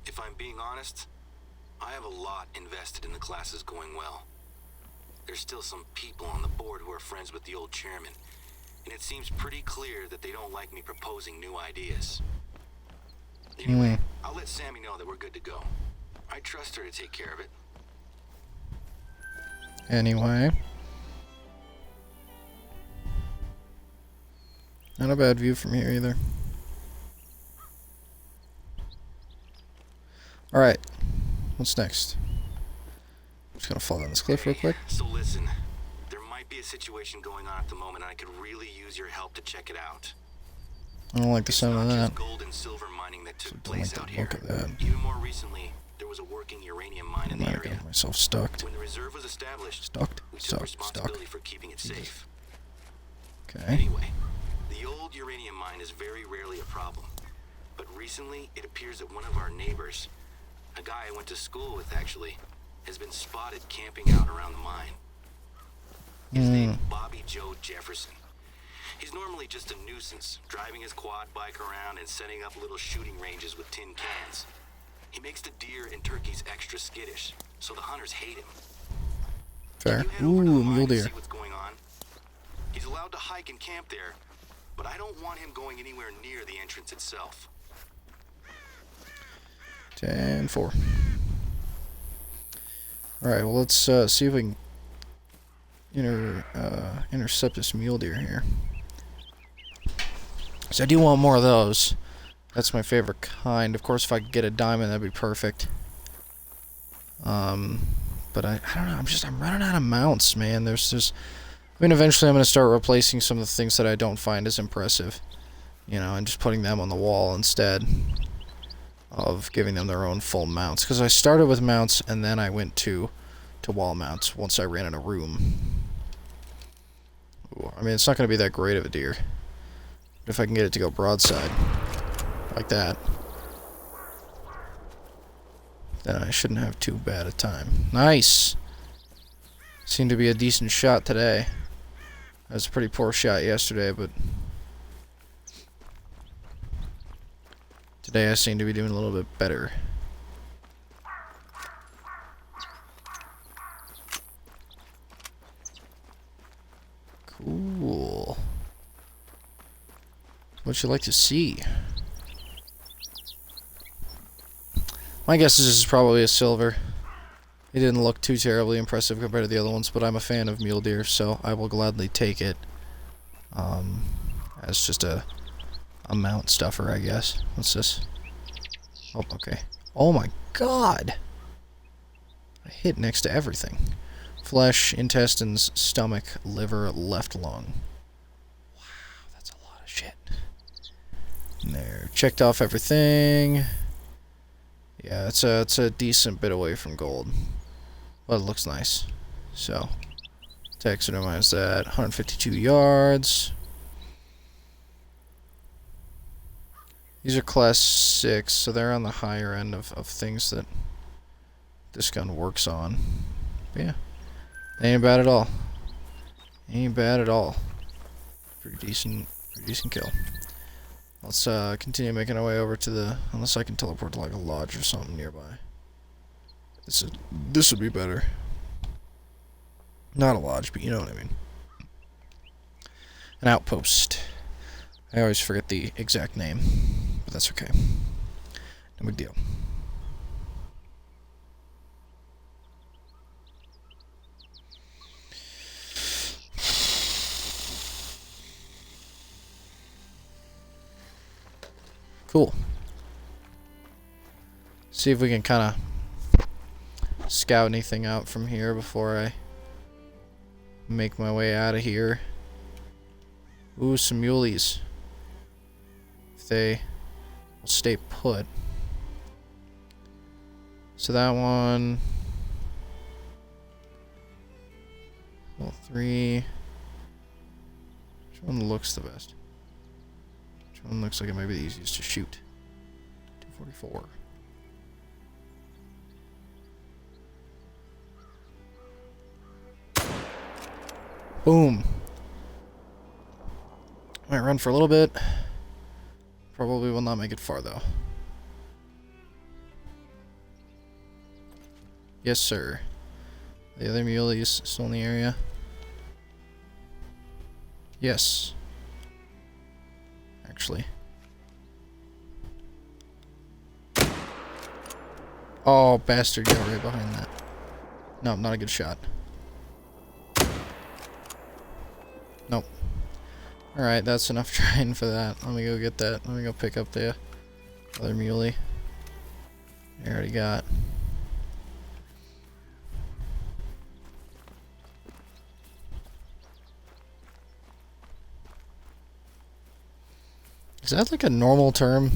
If I'm being honest, I have a lot invested in the classes going well. There's still some people on the board who are friends with the old chairman, and it seems pretty clear that they don't like me proposing new ideas. Anyway, I'll let Sammy know that we're good to go. I trust her to take care of it. Anyway. Not a bad view from here either. Alright. What's next? I'm just gonna fall down this cliff real quick. So listen, there might be a situation going on at the moment, and I could really use your help to check it out. I don't like the sound of that. It's not just gold and silver mining that took Don't place like out the here. look of that. Even more recently, there was a working uranium mine in the I might have area. got myself stuck. When the reserve was established, Stuck. we took Stuck. responsibility for keeping it safe. Okay. Anyway, the old uranium mine is very rarely a problem. But recently, it appears that one of our neighbors, a guy I went to school with actually, has been spotted camping out around the mine. His name's Bobby Joe Jefferson. He's normally just a nuisance, driving his quad bike around and setting up little shooting ranges with tin cans. He makes the deer and turkeys extra skittish, so the hunters hate him. Fair. Can you head over to the Ooh, mine mule to deer. see what's going on? He's allowed to hike and camp there, but I don't want him going anywhere near the entrance itself. 10-4. Alright, well let's see if we can intercept this mule deer here. So I do want more of those. That's my favorite kind. Of course, if I could get a diamond, that'd be perfect. But I don't know. I'm running out of mounts, man. I mean, eventually I'm gonna start replacing some of the things that I don't find as impressive, you know, and just putting them on the wall instead of giving them their own full mounts. Because I started with mounts and then I went to wall mounts once I ran out of room. Ooh, I mean, it's not gonna be that great of a deer. If I can get it to go broadside, like that, then I shouldn't have too bad a time. Nice! Seemed to be a decent shot today. That was a pretty poor shot yesterday, but today I seem to be doing a little bit better. Cool. What you like to see? My guess is this is probably a silver. It didn't look too terribly impressive compared to the other ones, but I'm a fan of mule deer, so I will gladly take it. As just a mount stuffer, I guess. What's this? Oh, okay. Oh my god! I hit next to everything. Flesh, intestines, stomach, liver, left lung. Wow, that's a lot of shit. And there. Checked off everything. Yeah, it's a decent bit away from gold. But it looks nice. So, taxidermize that. 152 yards. These are class 6, so they're on the higher end of things that this gun works on. But yeah, ain't bad at all. Ain't bad at all. Pretty decent kill. Let's continue making our way over to the, unless I can teleport to like a lodge or something nearby. This would be better. Not a lodge, but you know what I mean. An outpost. I always forget the exact name, but that's okay. No big deal. Cool. See if we can kind of scout anything out from here before I make my way out of here. Ooh, some muleys. If they will stay put. So that one... Well, 3... Which one looks the best? Which one looks like it might be the easiest to shoot? 244. Boom. Might run for a little bit. Probably will not make it far though. Yes, sir. The other muley is still in the area. Yes. Actually. Oh, bastard, got right behind that. No, not a good shot. Nope. Alright, that's enough trying for that. Let me go get that. Let me go pick up the other muley. I already got. Is that like a normal term?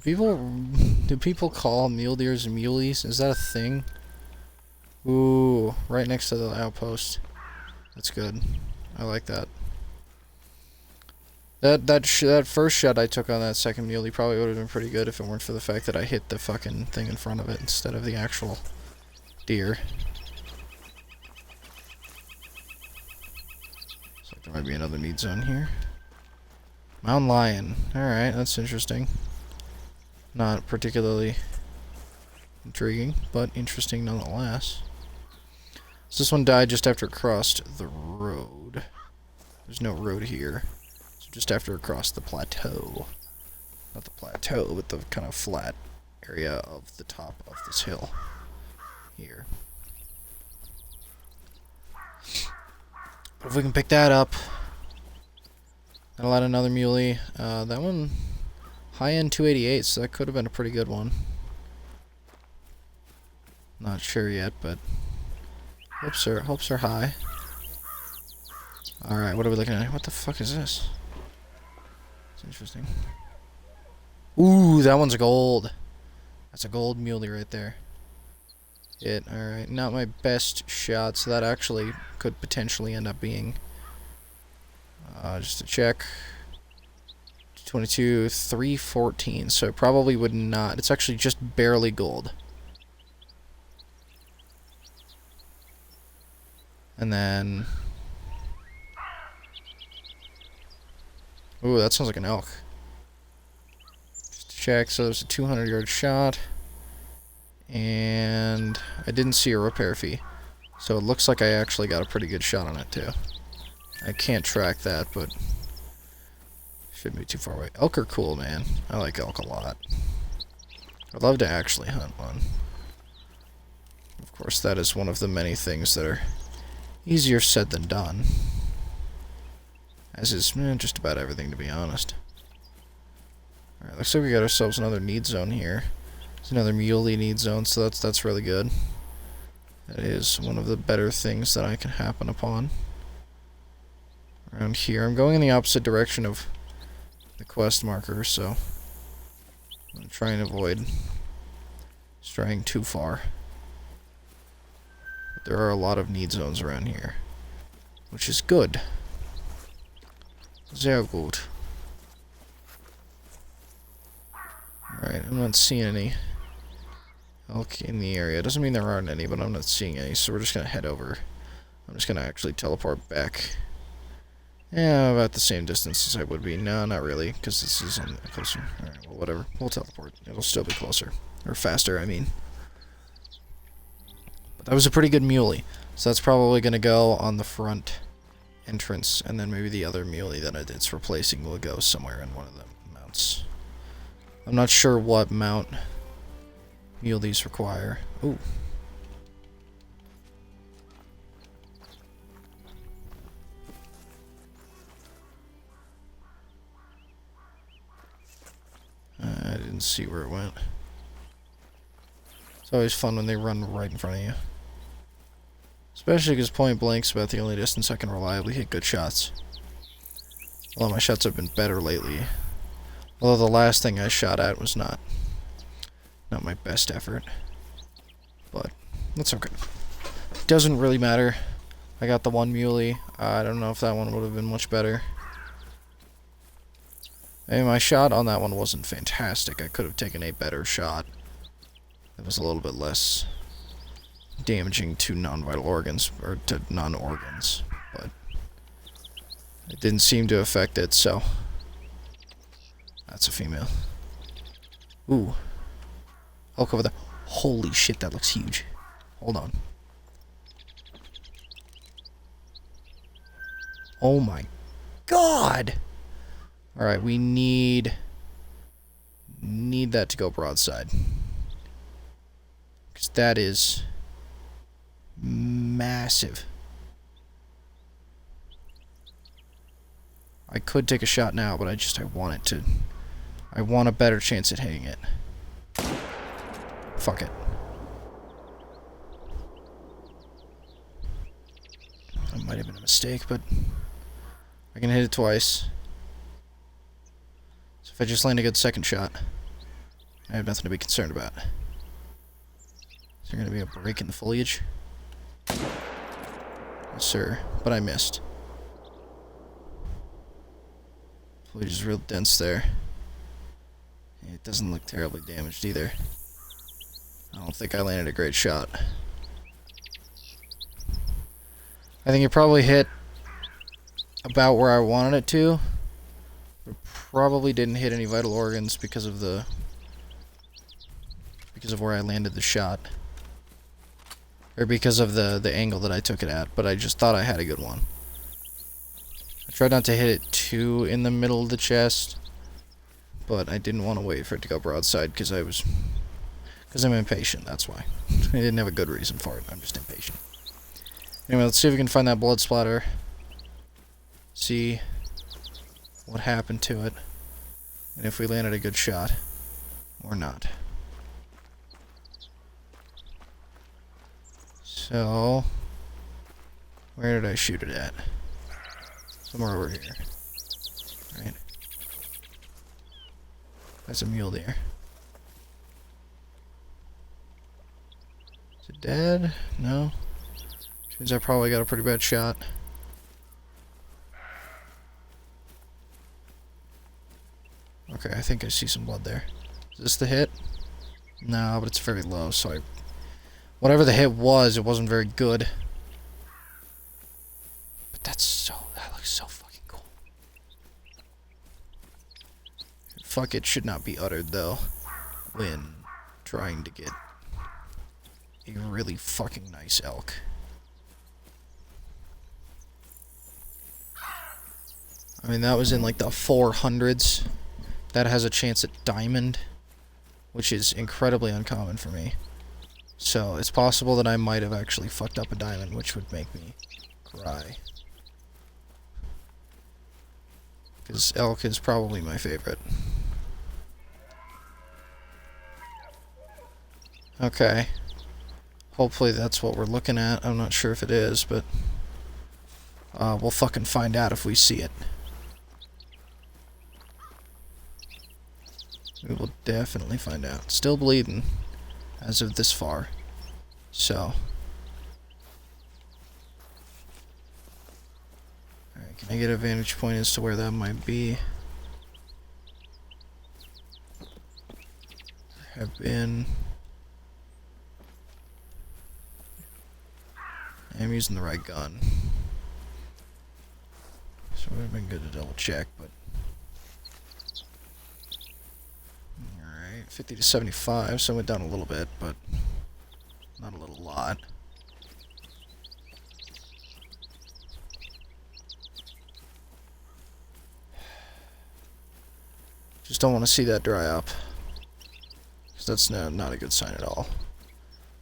Do people call mule deers muleys? Is that a thing? Ooh, right next to the outpost. That's good. I like that. That first shot I took on that second muley probably would have been pretty good if it weren't for the fact that I hit the fucking thing in front of it instead of the actual deer. Looks like there might be another need zone here. Mountain lion. Alright, that's interesting. Not particularly intriguing, but interesting nonetheless. So this one died just after it crossed the road. There's no road here. So just after it crossed the plateau. Not the plateau, but the kind of flat area of the top of this hill. Here. But if we can pick that up. That'll add another muley. That one, high-end 288, so that could have been a pretty good one. Not sure yet, but hopes are high. Alright, what are we looking at? What the fuck is this? It's interesting. Ooh, that one's gold. That's a gold muley right there. Alright, not my best shot, so that actually could potentially end up being... just to check. 22, 314. So it probably would not. It's actually just barely gold. And then... Ooh, that sounds like an elk. Just to check, so there's a 200-yard shot. And I didn't see a repair fee. So it looks like I actually got a pretty good shot on it, too. I can't track that, but... shouldn't be too far away. Elk are cool, man. I like elk a lot. I'd love to actually hunt one. Of course, that is one of the many things that are easier said than done. As is just about everything, to be honest. Alright, looks like we got ourselves another need zone here. There's another muley need zone, so that's really good. That is one of the better things that I can happen upon. Around here. I'm going in the opposite direction of the quest marker, so I'm going to try and avoid straying too far. But there are a lot of need zones around here, which is good. Sehr gut. Alright, I'm not seeing any elk in the area. Doesn't mean there aren't any, but I'm not seeing any, so we're just going to head over. I'm just going to actually teleport back. Yeah, about the same distance as I would be. No, not really, because this is on closer. Alright, well, whatever. We'll teleport. It'll still be closer. Or faster, I mean. But that was a pretty good muley. So that's probably going to go on the front entrance, and then maybe the other muley that it's replacing will go somewhere in one of the mounts. I'm not sure what mount muleys require. Ooh. I didn't see where it went. It's always fun when they run right in front of you. Especially because point blank's about the only distance I can reliably hit good shots. Although my shots have been better lately. Although the last thing I shot at was not my best effort. But that's okay. Doesn't really matter. I got the one muley. I don't know if that one would have been much better. I mean, my shot on that one wasn't fantastic. I could have taken a better shot. It was a little bit less damaging to non-vital organs, or to non-organs, but it didn't seem to affect it, so that's a female. Ooh. Elk over there. Holy shit, that looks huge. Hold on. Oh my god! Alright, we need that to go broadside. Because that is massive. I could take a shot now, but I want a better chance at hitting it. Fuck it. That might have been a mistake, but I can hit it twice. So if I just land a good second shot, I have nothing to be concerned about. Is there going to be a break in the foliage? Yes, sir. But I missed. Foliage is real dense there. It doesn't look terribly damaged either. I don't think I landed a great shot. I think it probably hit about where I wanted it to. But probably didn't hit any vital organs because of where I landed the shot. Or because of the angle that I took it at, but I just thought I had a good one. I tried not to hit it too in the middle of the chest, but I didn't want to wait for it to go broadside because I'm impatient, that's why. I didn't have a good reason for it, I'm just impatient. Anyway, let's see if we can find that blood splatter. See what happened to it, and if we landed a good shot, or not. So, where did I shoot it at? Somewhere over here. Right. That's a mule deer. Is it dead? No. Which means I probably got a pretty bad shot. Okay, I think I see some blood there. Is this the hit? No, but it's very low, so whatever the hit was, it wasn't very good. But that looks so fucking cool. Fuck, it should not be uttered, though, when trying to get a really fucking nice elk. I mean, that was in like the 400s. That has a chance at diamond, which is incredibly uncommon for me. So it's possible that I might have actually fucked up a diamond, which would make me cry. Because elk is probably my favorite. Okay. Hopefully that's what we're looking at. I'm not sure if it is, but we'll fucking find out if we see it. We will definitely find out. Still bleeding as of this far. So. Alright, can I get a vantage point as to where that might be? There have been... I'm using the right gun. So it would have been good to double check, but... 50 to 75, so I went down a little bit, but not a little lot. Just don't want to see that dry up, because that's not a good sign at all.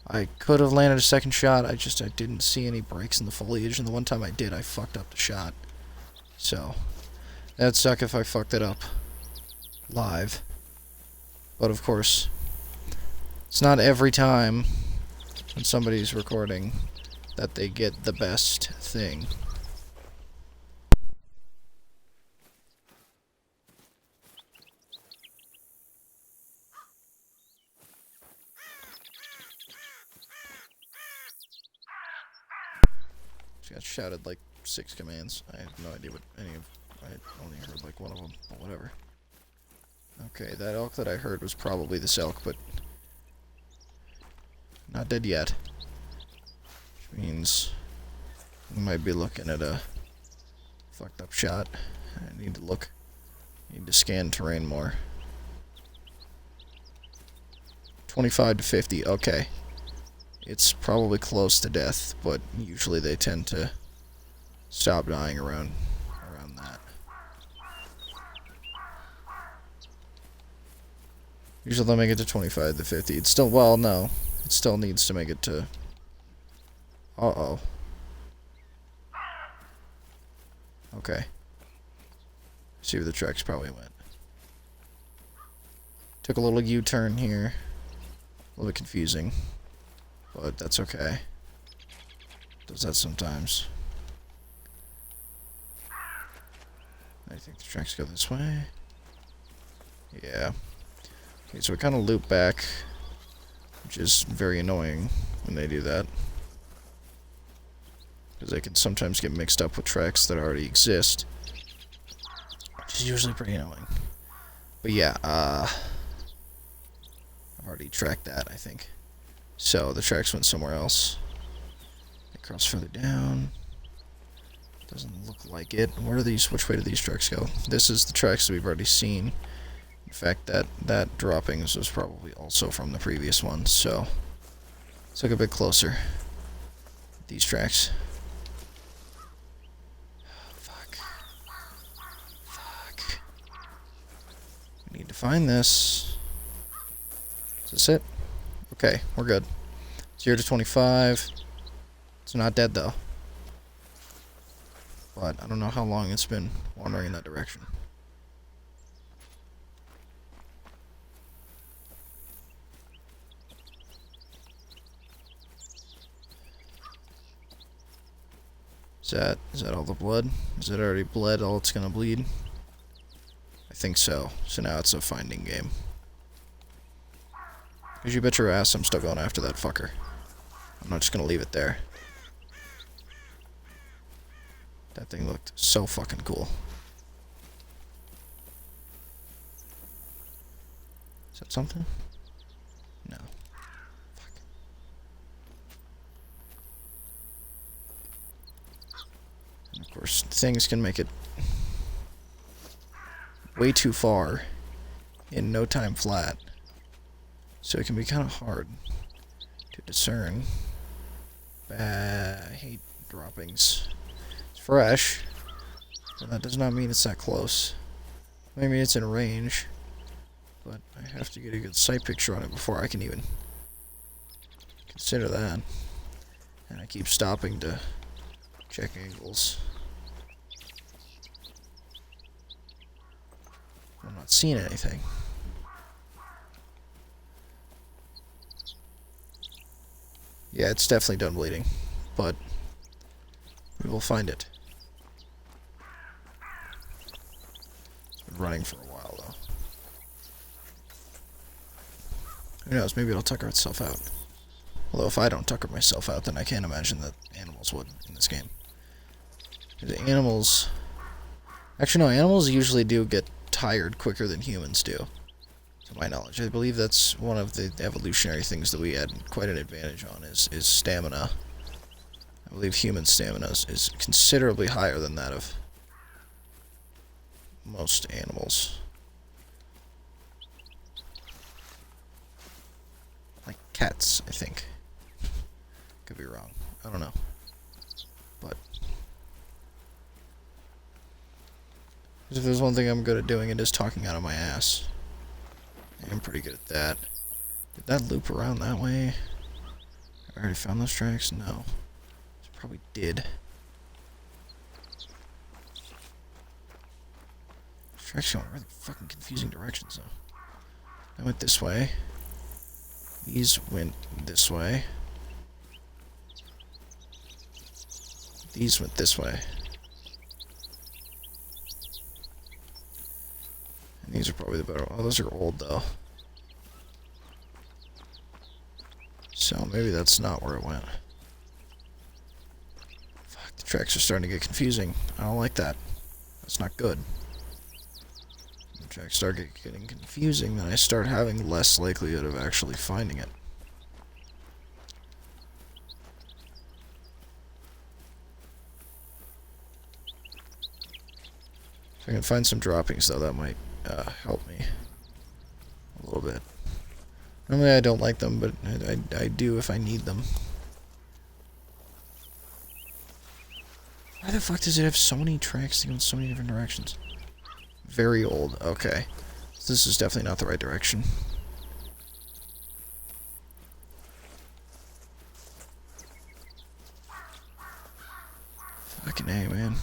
I could have landed a second shot, I didn't see any breaks in the foliage, and the one time I did, I fucked up the shot. So, that'd suck if I fucked it up live. But of course, it's not every time when somebody's recording that they get the best thing. She got shouted like 6 commands. I have no idea what any of... I only heard like one of them, but whatever. Okay, that elk that I heard was probably this elk, but not dead yet. Which means we might be looking at a fucked up shot. I need to scan terrain more. 25 to 50, okay. It's probably close to death, but usually they tend to stop dying around that. Usually they'll make it to 25 to 50. It's still, well, no. It still needs to make it to... Uh-oh. Okay. See where the tracks probably went. Took a little U-turn here. A little bit confusing. But that's okay. Does that sometimes. I think the tracks go this way. Yeah. Okay, so we kind of loop back, which is very annoying when they do that. Because they can sometimes get mixed up with tracks that already exist. Which is usually pretty annoying. But yeah, I've already tracked that, I think. So, the tracks went somewhere else. They cross further down. Doesn't look like it. Where are these? Which way do these tracks go? This is the tracks that we've already seen. In fact, that droppings was probably also from the previous one, so let's look a bit closer. These tracks. Oh, fuck. Fuck. We need to find this. Is this it? Okay, we're good. 0 to 25. It's not dead, though. But I don't know how long it's been wandering in that direction. Is that all the blood? Is it already bled all it's gonna bleed? I think so. So now it's a finding game. Because you bet your ass I'm still going after that fucker. I'm not just gonna leave it there. That thing looked so fucking cool. Is that something? No. Fuck. And of course, things can make it way too far in no time flat. So it can be kind of hard to discern. I hate droppings. It's fresh, but that does not mean it's that close. Maybe it's in range, but I have to get a good sight picture on it before I can even consider that. And I keep stopping to check angles. I'm not seeing anything. Yeah, it's definitely done bleeding, but we will find it. It's been running for a while, though. Who knows, maybe it'll tucker itself out. Although if I don't tucker myself out, then I can't imagine that animals would in this game. The animals... Actually, no, animals usually do get tired quicker than humans do, to my knowledge. I believe that's one of the evolutionary things that we had quite an advantage on, is stamina. I believe human stamina is considerably higher than that of most animals. Like cats, I think. Could be wrong. I don't know. But if there's one thing I'm good at doing, it is talking out of my ass. I'm pretty good at that. Did that loop around that way? I already found those tracks? No. It probably did. These tracks going really fucking confusing directions, though. I went this way. These went this way. These went this way. And these are probably the better. Oh, those are old, though. So maybe that's not where it went. Fuck, the tracks are starting to get confusing. I don't like that. That's not good. When the tracks start getting confusing, then I start having less likelihood of actually finding it. If I can find some droppings, though, that might help me a little bit. Normally I don't like them, but I do if I need them. Why the fuck does it have so many tracks to go in so many different directions? Very old. Okay. So this is definitely not the right direction. Fucking A, man.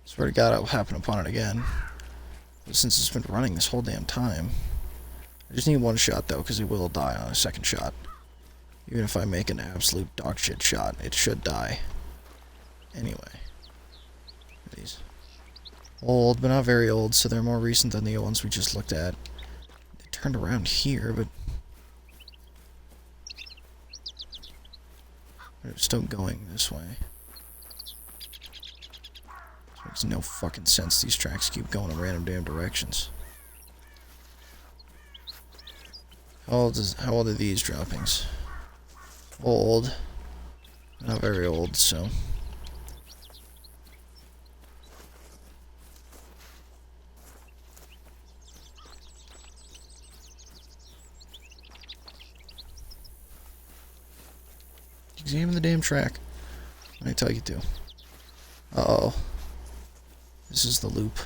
Swear to God I'll happen upon it again. But since it's been running this whole damn time. I just need one shot though, because it will die on a second shot. Even if I make an absolute dogshit shot, it should die. Anyway. These. Old, but not very old, so they're more recent than the ones we just looked at. They turned around here, but they're still going this way. Makes no fucking sense. These tracks keep going in random damn directions. How old are these droppings? Old. Not very old, so. Examine the damn track. I tell you to. Uh-oh. This is the loop.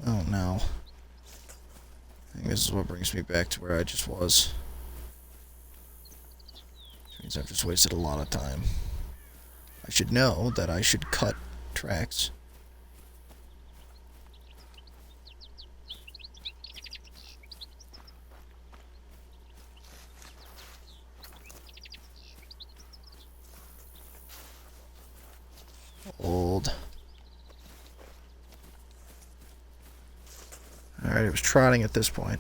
Oh no. I think this is what brings me back to where I just was. Which means I've just wasted a lot of time. I should know that I should cut tracks. Old. Alright, it was trotting at this point.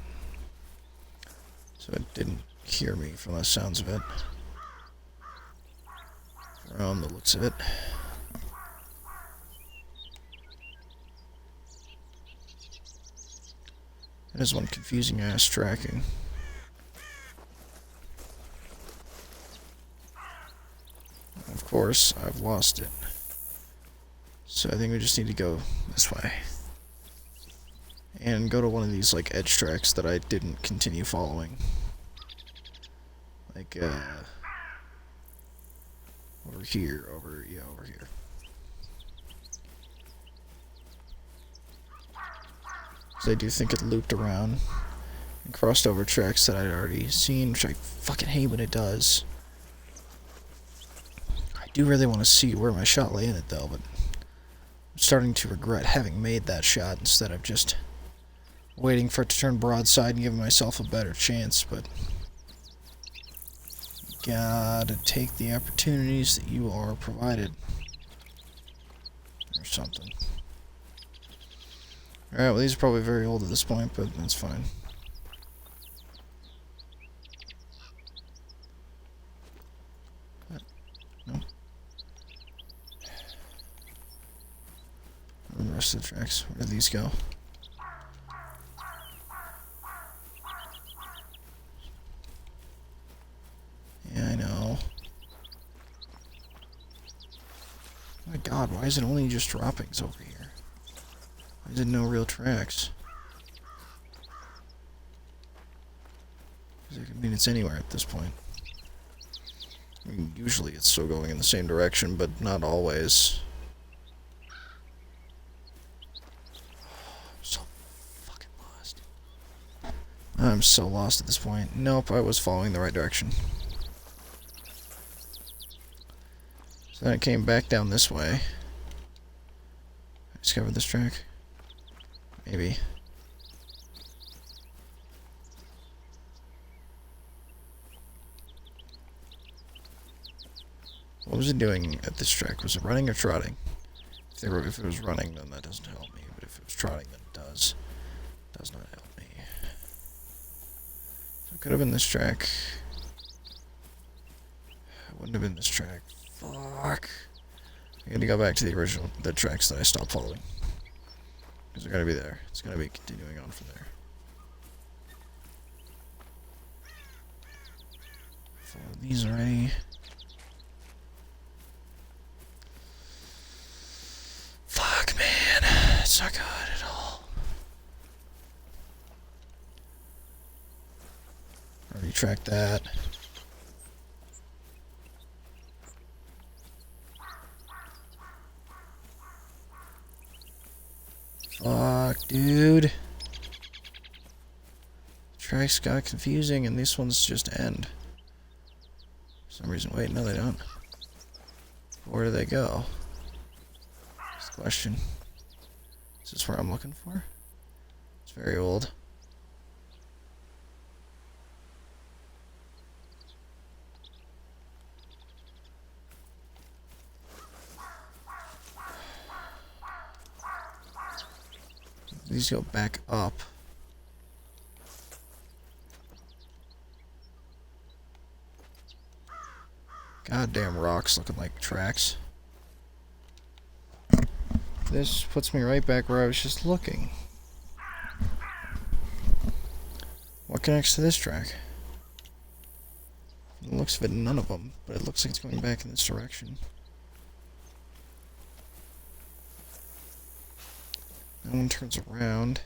So it didn't hear me from the sounds of it. From the looks of it. That is one confusing ass tracking. Of course, I've lost it. So I think we just need to go this way. And go to one of these, like, edge tracks that I didn't continue following. Like, over here, over here. So I do think it looped around and crossed over tracks that I'd already seen, which I fucking hate when it does. I do really want to see where my shot landed, though, but I'm starting to regret having made that shot instead of just waiting for it to turn broadside and giving myself a better chance, but you gotta take the opportunities that you are provided. Or something. Alright, well, these are probably very old at this point, but that's fine. No. And the rest of the tracks, where did these go? Yeah, I know. Oh my god, why is it only just droppings over here? Why is it no real tracks? Because I mean, it's anywhere at this point. I mean, usually it's still going in the same direction, but not always. I'm so fucking lost. I'm so lost at this point. Nope, I was following the right direction. So then I came back down this way. I discovered this track. Maybe. What was it doing at this track? Was it running or trotting? If it was running, then that doesn't help me. But if it was trotting, then it does. Does not help me. So it could have been this track. It wouldn't have been this track. Fuck. I gotta go back to the tracks that I stopped following. Because they're gonna be there. It's gonna be continuing on from there. Follow these already. Fuck, man. It's not good at all. Already tracked that. Fuck, dude. Tracks got confusing and these ones just end. For some reason. Wait, no they don't. Where do they go? That's the question. Is this where I'm looking for? It's very old. These go back up. Goddamn rocks looking like tracks. This puts me right back where I was just looking. What connects to this track? It looks of it, none of them, but it looks like it's going back in this direction. That one turns around.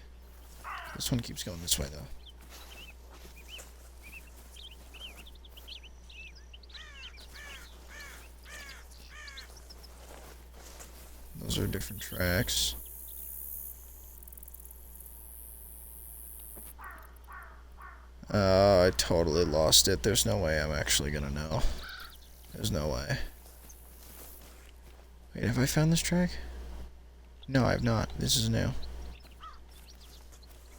This one keeps going this way, though. Those are different tracks. I totally lost it. There's no way I'm actually gonna know. There's no way. Wait, have I found this track? No, I have not. This is new.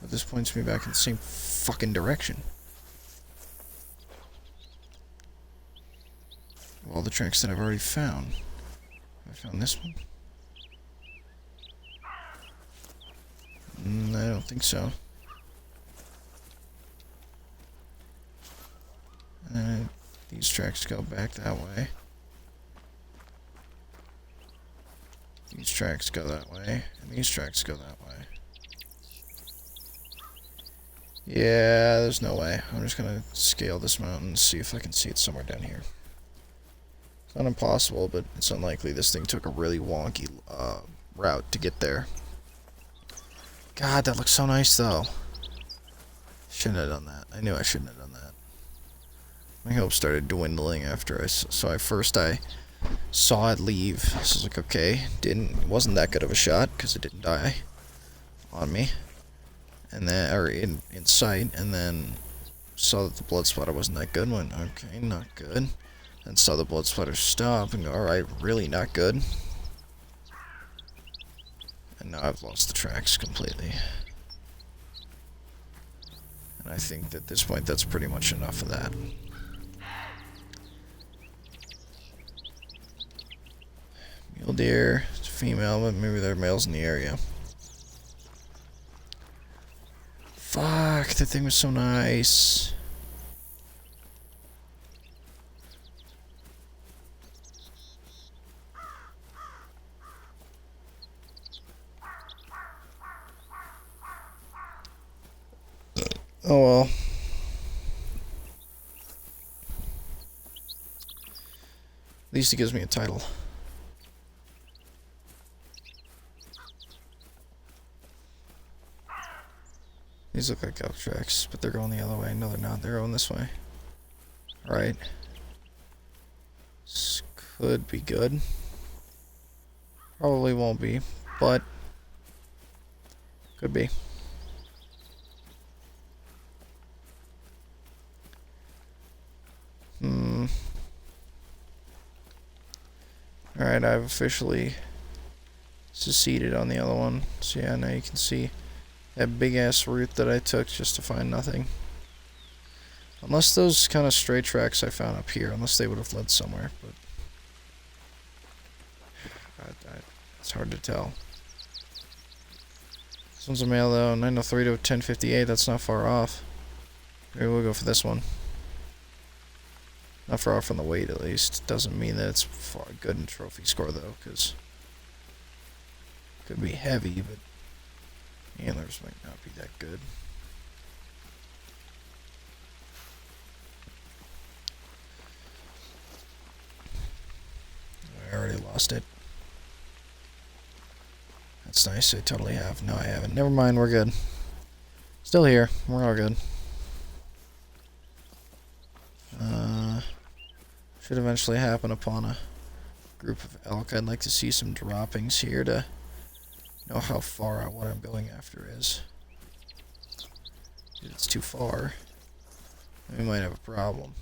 But this points me back in the same fucking direction. All the tracks that I've already found. Have I found this one? I don't think so. These tracks go back that way. These tracks go that way, and these tracks go that way. Yeah, there's no way. I'm just gonna scale this mountain and see if I can see it somewhere down here. It's not impossible, but it's unlikely. This thing took a really wonky route to get there. God, that looks so nice, though. Shouldn't have done that. I knew I shouldn't have done that. My hope started dwindling after I saw I saw it leave. So I was like, okay, it wasn't that good of a shot because it didn't die on me, and then or in sight, and then saw that the blood splatter wasn't that good. Went, okay, not good. And saw the blood splatter stop and go, all right, really not good. And now I've lost the tracks completely. And I think that at this point, that's pretty much enough of that. Mule deer, it's a female, but maybe there are males in the area. Fuck, that thing was so nice. Oh well. At least it gives me a title. These look like elk tracks, but they're going the other way. No, they're not. They're going this way. Alright. This could be good. Probably won't be, but could be. Alright, I've officially seceded on the other one. So yeah, now you can see that big ass route that I took just to find nothing. Unless those kind of straight tracks I found up here, unless they would have led somewhere, but it's hard to tell. This one's a male though, 903 to 1058, that's not far off. Maybe we'll go for this one. Not far off from the weight, at least. Doesn't mean that it's far good in trophy score, though, because it could be heavy, but antlers might not be that good. I already lost it. That's nice, I totally have. No, I haven't. Never mind, we're good. Still here. We're all good. Should eventually happen upon a group of elk. I'd like to see some droppings here to know how far out what I'm going after is. If it's too far, we might have a problem.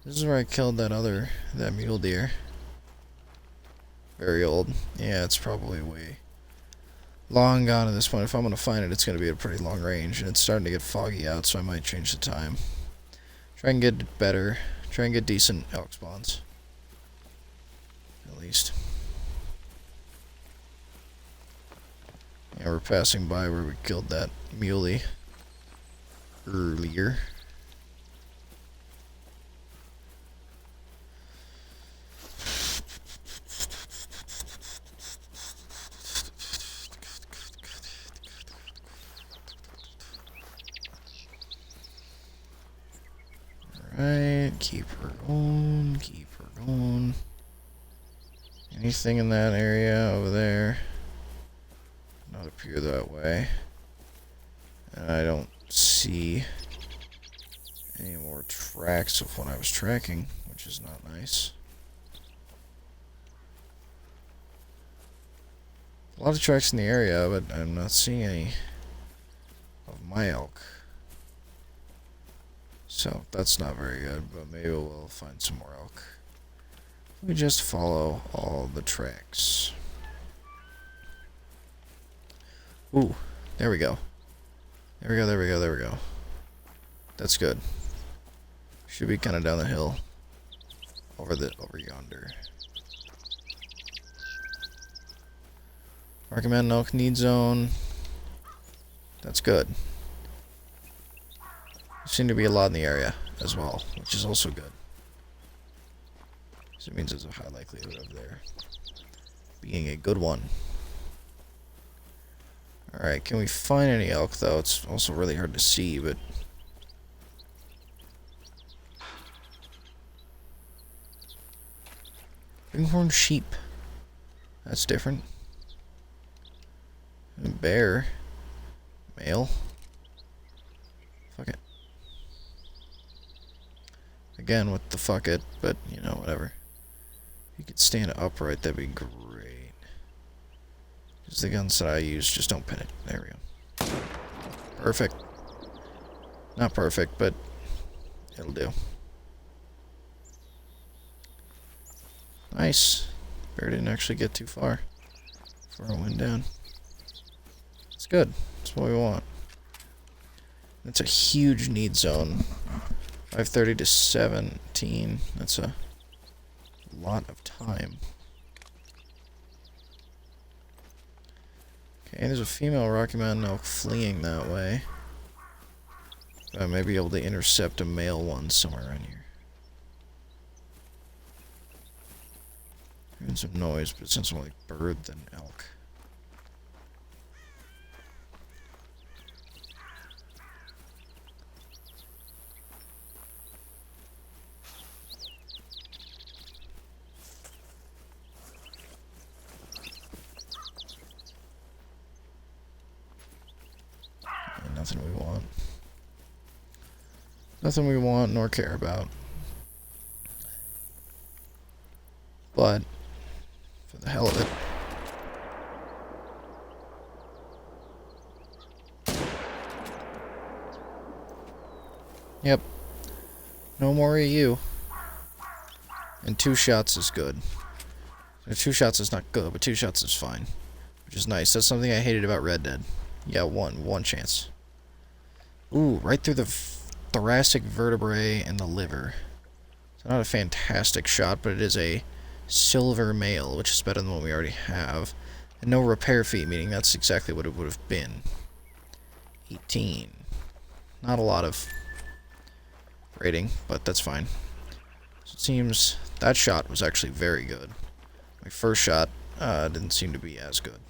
This is where I killed that mule deer. Very old. Yeah, it's probably way long gone at this point. If I'm going to find it, it's going to be at a pretty long range, and it's starting to get foggy out, so I might change the time. Try and get better. Try and get decent elk spawns. At least. Yeah, we're passing by where we killed that muley earlier. Alright, keep her going, keep her going. Anything in that area over there? Not appear that way. And I don't see any more tracks of what I was tracking, which is not nice. A lot of tracks in the area, but I'm not seeing any of my elk. So that's not very good, but maybe we'll find some more elk. We just follow all the tracks. Ooh, there we go. There we go, there we go, there we go. That's good. Should be kind of down the hill. Over yonder. Recommend elk need zone. That's good. There seem to be a lot in the area as well, which is also good. So it means there's a high likelihood of there being a good one. Alright, can we find any elk, though? It's also really hard to see, but... Bighorn sheep. That's different. And bear. Male. Fuck it. Again, with the fuck it, but, you know, whatever. If you could stand upright, that'd be great. Because the guns that I use just don't pin it. There we go. Perfect. Not perfect, but it'll do. Nice. Bear didn't actually get too far before I went down. It's good. That's what we want. That's a huge need zone. 5:30 to 17. That's a lot of time. Okay, there's a female Rocky Mountain elk fleeing that way. I may be able to intercept a male one somewhere around here. Hearing some noise, but it sounds more like bird than elk. And nothing we want. Nothing we want nor care about. But, for the hell of it. Yep. No more of you. And 2 shots is good. 2 shots is not good, but 2 shots is fine. Which is nice. That's something I hated about Red Dead. Yeah, one chance. Ooh, right through the thoracic vertebrae and the liver. It's not a fantastic shot, but it is a silver male, which is better than what we already have. And no repair fee, meaning that's exactly what it would have been. 18. Not a lot of rating, but that's fine. So it seems that shot was actually very good. My first shot didn't seem to be as good.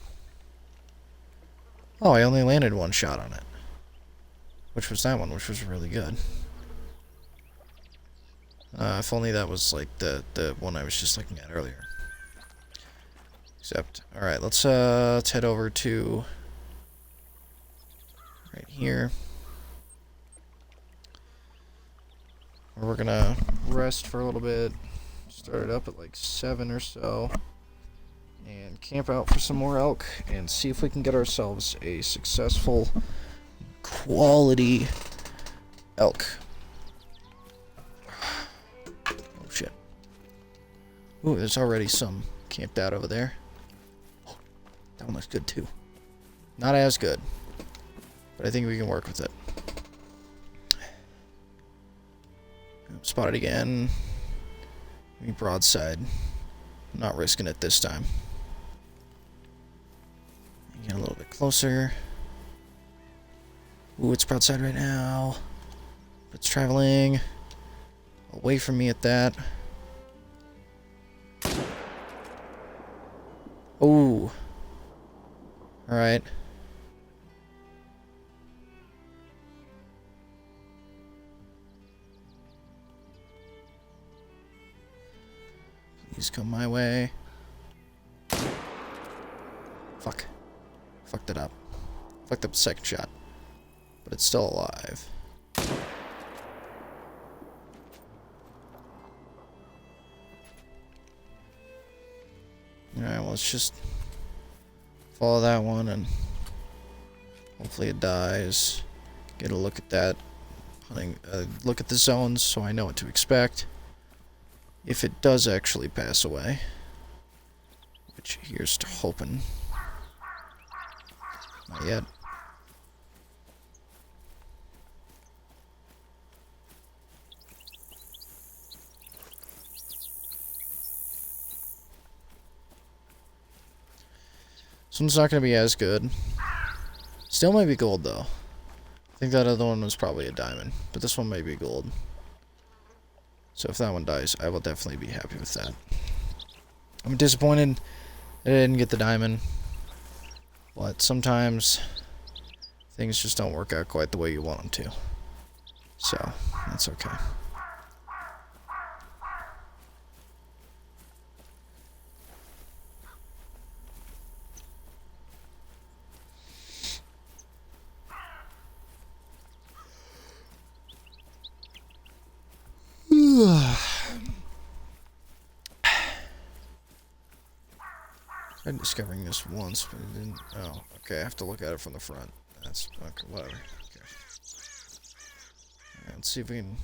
Oh, I only landed 1 shot on it. Which was that one, which was really good. If only that was like the one I was just looking at earlier. Except, alright, let's head over to right here. Where we're gonna rest for a little bit. Start it up at like 7 or so. And camp out for some more elk and see if we can get ourselves a successful quality elk. Oh shit. Ooh, there's already some camped out over there. Oh, that one looks good too. Not as good, but I think we can work with it. Spot it again. Maybe broadside. I'm not risking it this time. Get a little bit closer. Ooh, it's broadside right now. It's traveling away from me at that. Ooh. Alright. Please come my way. Fuck. Fucked it up. Fucked up the second shot. But it's still alive. Alright, well, let's just follow that one and hopefully it dies. Get a look at that. Look at the zones so I know what to expect. If it does actually pass away. Which here's to hoping. Not yet. This one's not going to be as good. Still might be gold, though. I think that other one was probably a diamond. But this one might be gold. So if that one dies, I will definitely be happy with that. I'm disappointed that I didn't get the diamond. But sometimes things just don't work out quite the way you want them to. So, that's okay. Tried discovering this once, but it didn't. Oh, okay. I have to look at it from the front. That's okay. Whatever. Okay. Alright, let's see if we can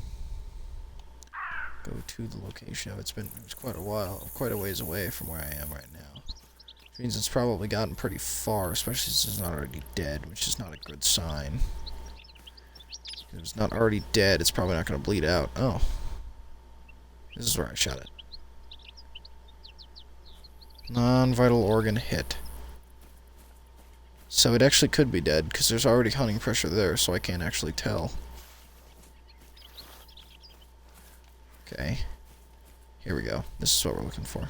go to the location. It was quite a while, quite a ways away from where I am right now. Which means it's probably gotten pretty far, especially since it's not already dead, which is not a good sign. If it's not already dead, it's probably not going to bleed out. Oh. This is where I shot it. Non-vital organ hit. So it actually could be dead, because there's already hunting pressure there, so I can't actually tell. Okay. Here we go. This is what we're looking for.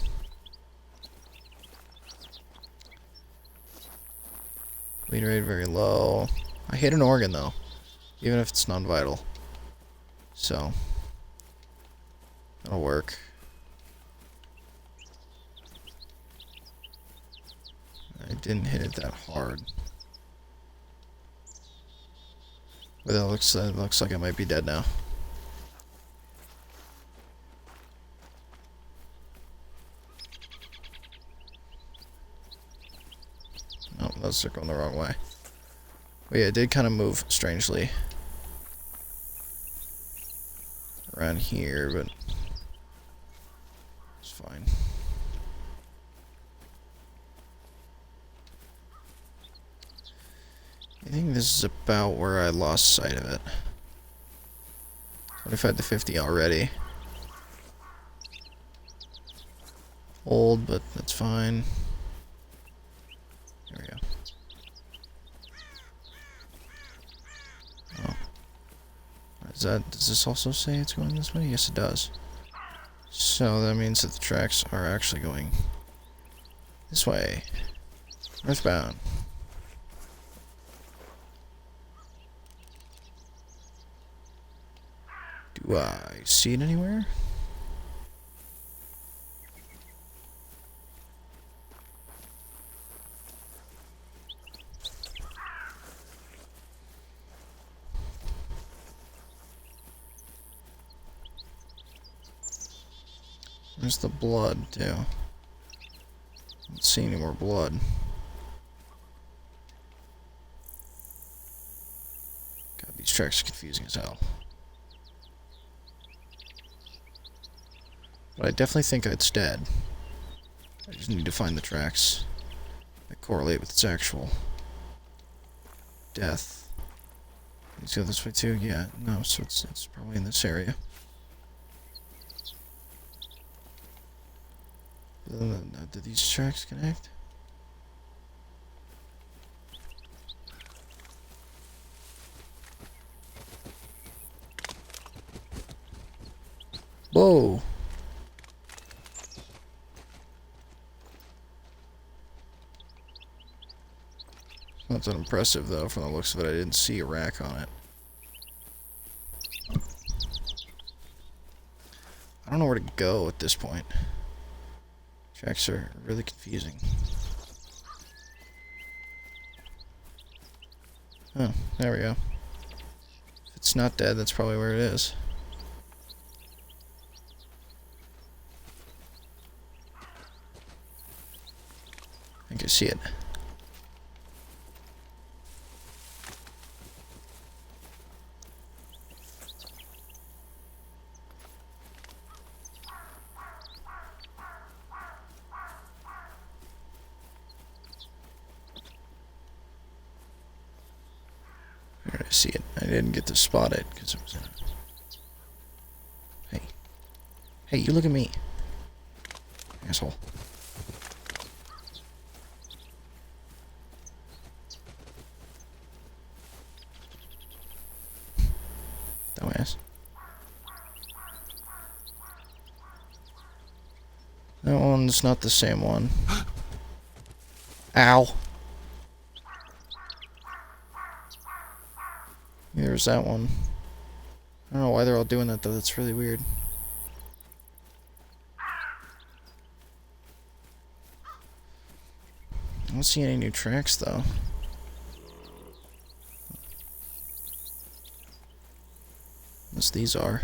Bleed rate very low. I hit an organ, though. Even if it's non-vital. So. That'll work. I didn't hit it that hard. But it looks like it might be dead now. No, those are going the wrong way. But yeah, it did kind of move strangely around here, but it's fine. I think this is about where I lost sight of it. 25 to 50 already. Old, but that's fine. There we go. Oh. Does this also say it's going this way? Yes, it does. So that means that the tracks are actually going this way. Northbound. Do I see it anywhere? There's the blood, too. Don't see any more blood. God, these tracks are confusing as hell. But I definitely think it's dead. I just need to find the tracks that correlate with its actual death. Let's go this way too? Yeah, no, so it's probably in this area. Do these tracks connect? Whoa! Not that impressive, though, from the looks of it. I didn't see a rack on it. I don't know where to go at this point. Tracks are really confusing. Oh, there we go. If it's not dead, that's probably where it is. I think I see it. Where did I see it? I didn't get to spot it because it was in it. Hey. Hey, you look at me. Asshole. Dumbass. That one's not the same one. Ow. There's that one. I don't know why they're all doing that though, that's really weird. I don't see any new tracks though. Unless these are.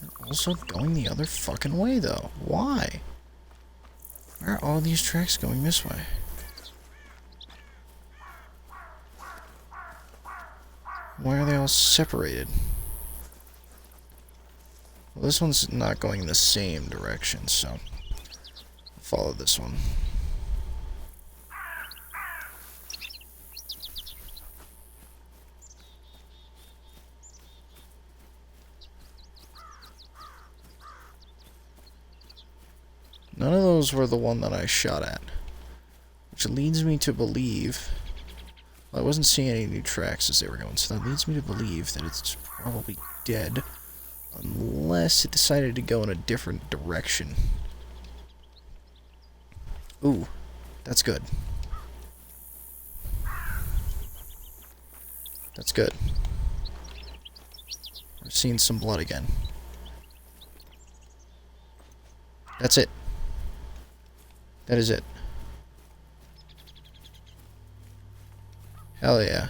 They're also going the other fucking way though. Why? Why are all these tracks going this way? Why are they all separated? Well, this one's not going in the same direction, so I'll follow this one. None of those were the one that I shot at, which leads me to believe... Well, I wasn't seeing any new tracks as they were going, so that leads me to believe that it's probably dead, unless it decided to go in a different direction. Ooh, that's good. That's good. We're seeing some blood again. That's it. That is it. Hell yeah.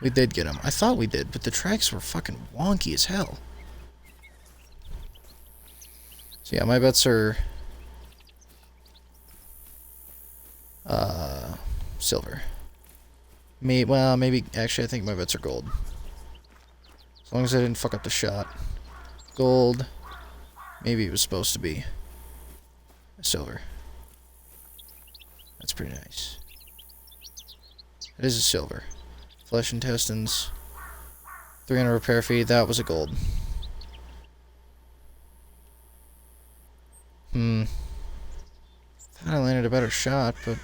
We did get him. I thought we did, but the tracks were fucking wonky as hell. So yeah, my bets are... silver. Well, maybe... Actually, I think my bets are gold. As long as I didn't fuck up the shot. Gold. Maybe it was supposed to be silver. That's pretty nice. It is a silver. Flesh intestines. 300 repair fee. That was a gold. Thought I landed a better shot, but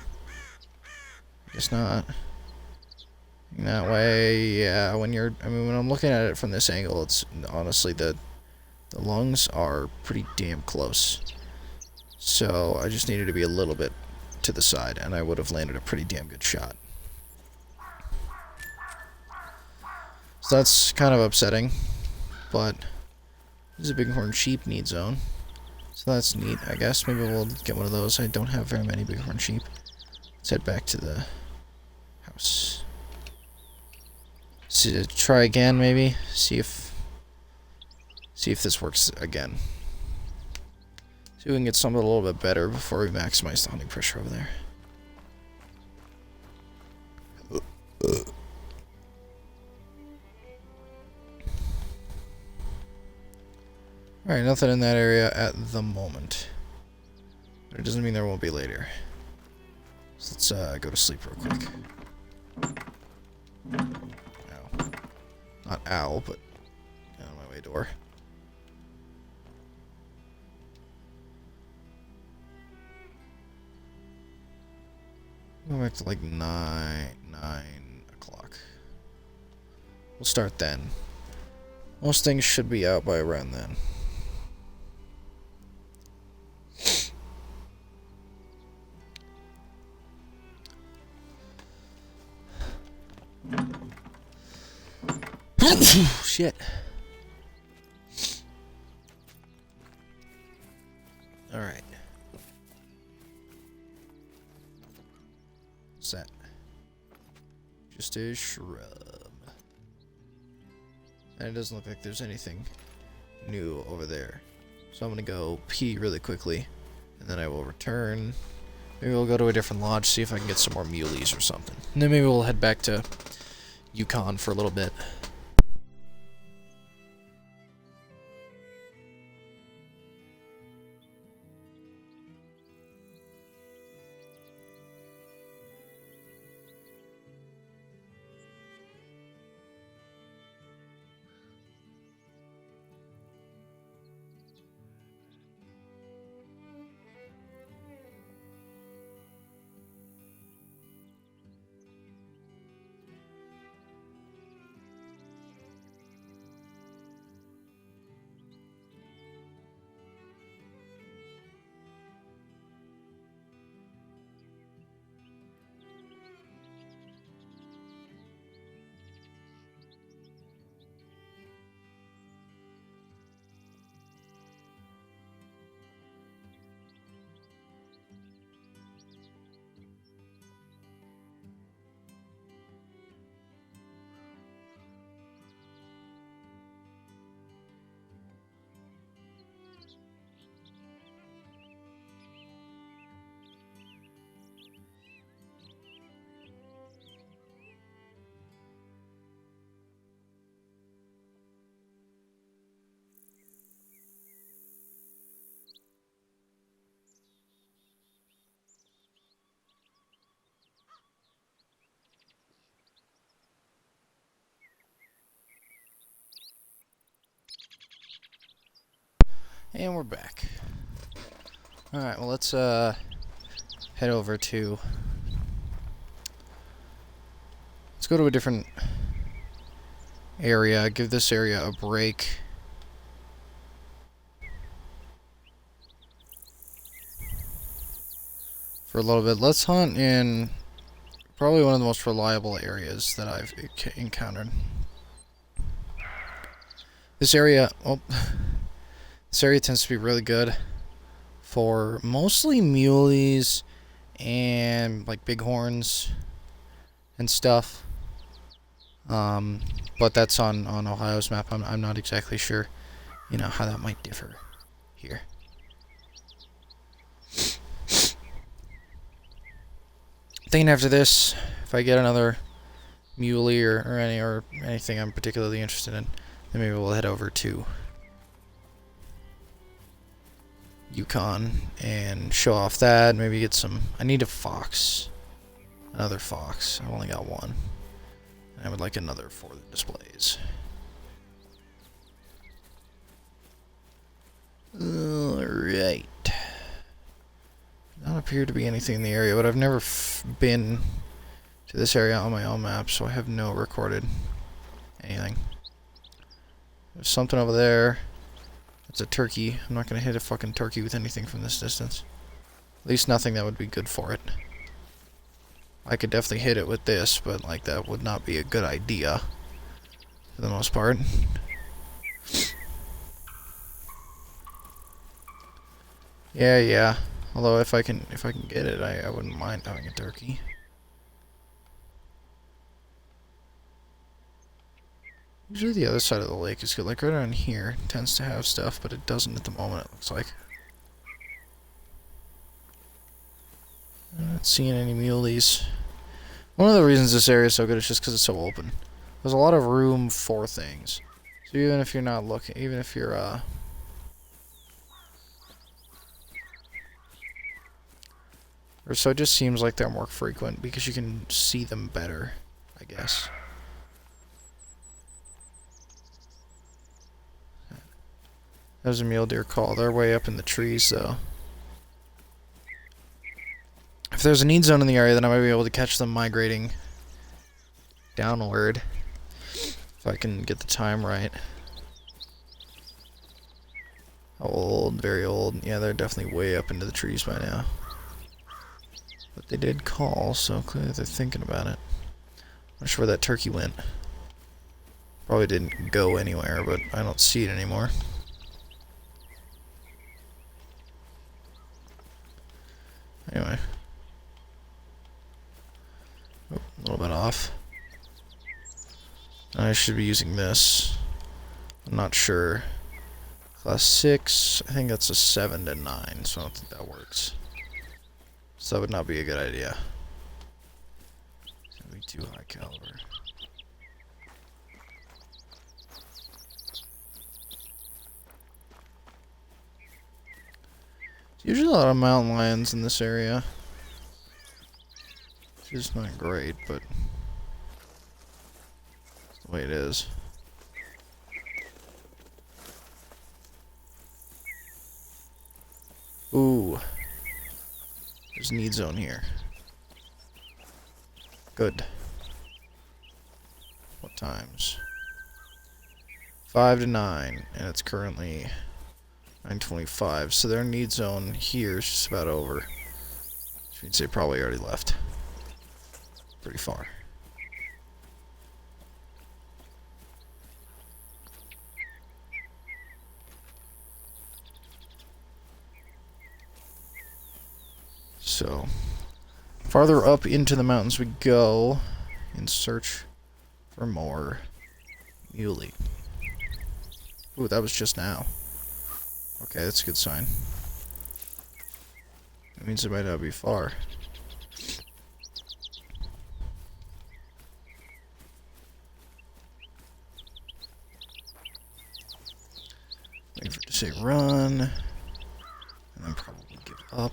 I guess not. That way, yeah, when you're... I mean, when I'm looking at it from this angle, it's honestly the lungs are pretty damn close. So I just needed to be a little bit to the side, and I would have landed a pretty damn good shot. So that's kind of upsetting, but this is a bighorn sheep need zone, so that's neat, I guess. Maybe we'll get one of those. I don't have very many bighorn sheep. Let's head back to the house. So, try again, maybe. See if this works again. See if we can get something a little bit better before we maximize the hunting pressure over there. Alright, nothing in that area at the moment. But it doesn't mean there won't be later. So let's go to sleep real quick. Ow. Not owl, but out of my way door. Go back to like 9 o'clock. We'll start then. Most things should be out by around then. Shit. Alright. What's that? Just a shrub. And it doesn't look like there's anything new over there. So I'm gonna go pee really quickly, and then I will return. Maybe we'll go to a different lodge, see if I can get some more muleys or something. And then maybe we'll head back to Yukon for a little bit. And we're back. Alright, well let's head over to... Let's go to a different area, give this area a break. For a little bit. Let's hunt in probably one of the most reliable areas that I've encountered. This area, this area tends to be really good for mostly muleys and like bighorns and stuff. But that's on Ohio's map. I'm not exactly sure, you know, how that might differ here. Thinking after this, if I get another muley or anything I'm particularly interested in, then maybe we'll head over to Yukon and show off that. Maybe get some. I need a fox, another fox. I've only got one. I would like another for the displays. Alright. Not appear to be anything in the area, but I've never been to this area on my own map, so I have no recorded anything. There's something over there. It's a turkey. I'm not going to hit a fucking turkey with anything from this distance. At least nothing that would be good for it. I could definitely hit it with this, but like that would not be a good idea for the most part. Yeah. Although if I can get it, I wouldn't mind having a turkey. Usually the other side of the lake is good. Like right around here, it tends to have stuff, but it doesn't at the moment, it looks like. I'm not seeing any muleys. One of the reasons this area is so good is just because it's so open. There's a lot of room for things. So even if you're not looking, even if you're, or so it just seems like they're more frequent because you can see them better, I guess. There's a mule deer call. They're way up in the trees, though. If there's a need zone in the area, then I might be able to catch them migrating downward. If I can get the time right. Old, very old. Yeah, they're definitely way up into the trees by now. But they did call, so clearly they're thinking about it. I'm not sure where that turkey went. Probably didn't go anywhere, but I don't see it anymore. Anyway. Oh, a little bit off. I should be using this. I'm not sure. Class 6, I think that's a 7 to 9, so I don't think that works. So that would not be a good idea. It's gonna be too high caliber. There's usually a lot of mountain lions in this area. Which is not great, but it's the way it is. Ooh. There's a need zone here. Good. What times? 5 to 9, and it's currently 9:25, so their need zone here is just about over. Which means they probably already left. Pretty far. So, farther up into the mountains we go in search for more muley. Ooh, that was just now. Okay, that's a good sign. That means it might not be far. Wait for it to say run, and then probably give up.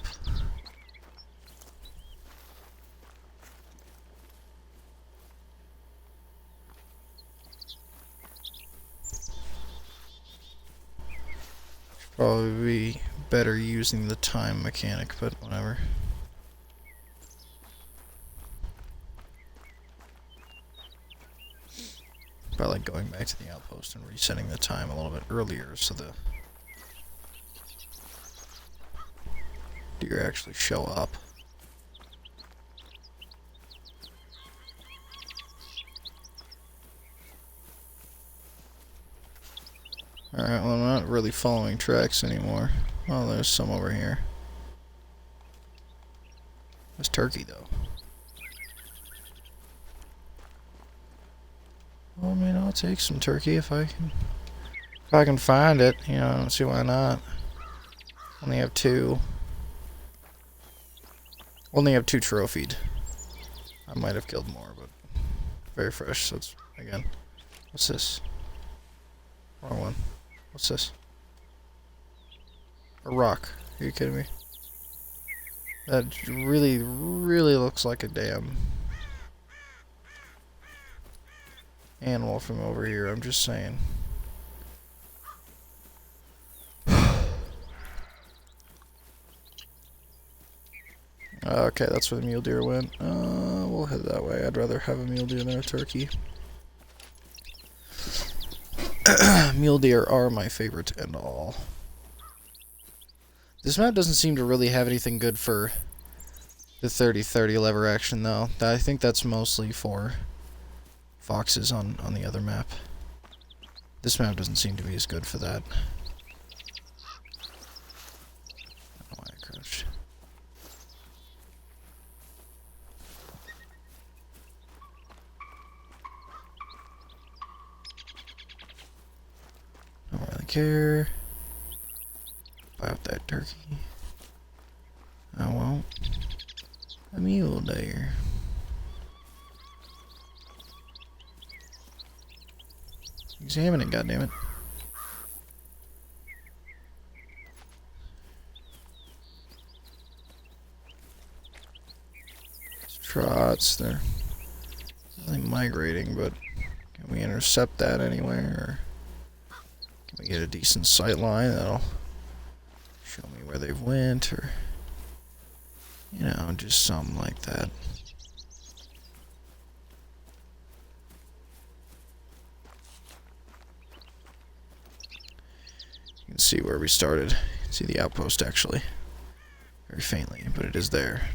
Probably be better using the time mechanic, but whatever. Probably like going back to the outpost and resetting the time a little bit earlier so the deer actually show up. Alright, well, I'm not really following tracks anymore. Oh, there's some over here. There's turkey, though. Well, I mean, I'll take some turkey if I can find it. You know, I don't see why not. Only have two. Only have two trophied. I might have killed more, but very fresh. So it's, again, what's this? Wrong one. What's this? A rock. Are you kidding me? That really, really looks like a damn animal from over here. I'm just saying. Okay, that's where the mule deer went. We'll head that way. I'd rather have a mule deer than a turkey. Mule deer are my favorite and all. This map doesn't seem to really have anything good for the 30-30 lever action, though. I think that's mostly for foxes on the other map. This map doesn't seem to be as good for that. I don't know why I crashed. Don't really care. Buy out that turkey. I won't. A mule deer. Examine it, goddammit. It's trots, they're really migrating, but can we intercept that anywhere? Or can we get a decent sight line that'll show me where they've went, or you know, just something like that. You can see where we started. You can see the outpost actually. Very faintly, but it is there.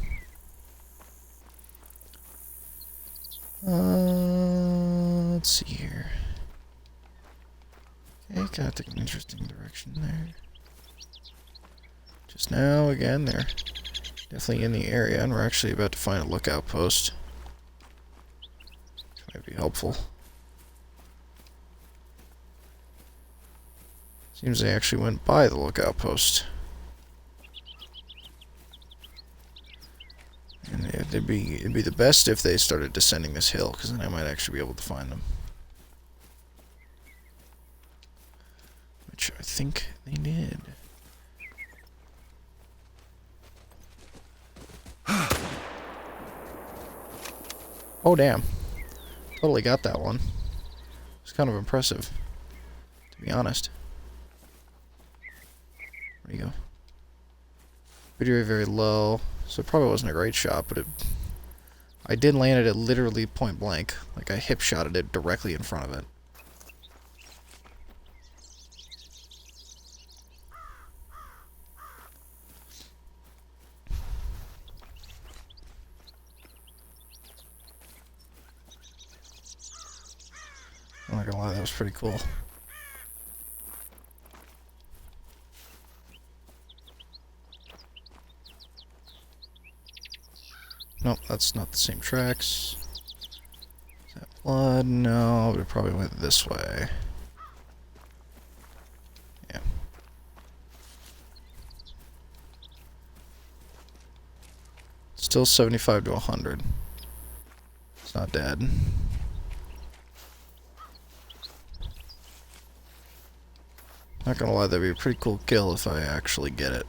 Let's see here. Okay, kind of took an interesting direction there. Just now, again, they're definitely in the area, and we're actually about to find a lookout post. Which might be helpful. Seems they actually went by the lookout post. And it'd be the best if they started descending this hill, because then I might actually be able to find them. Which I think they did. Oh damn. Totally got that one. It's kind of impressive, to be honest. There you go. Video very low, so it probably wasn't a great shot, but I did land it at literally point blank. Like I hip shotted it directly in front of it. I'm not gonna lie, that was pretty cool. Nope, that's not the same tracks. Is that blood? No, but it probably went this way. Yeah. Still 75 to 100. It's not dead. Not gonna lie, that'd be a pretty cool kill if I actually get it.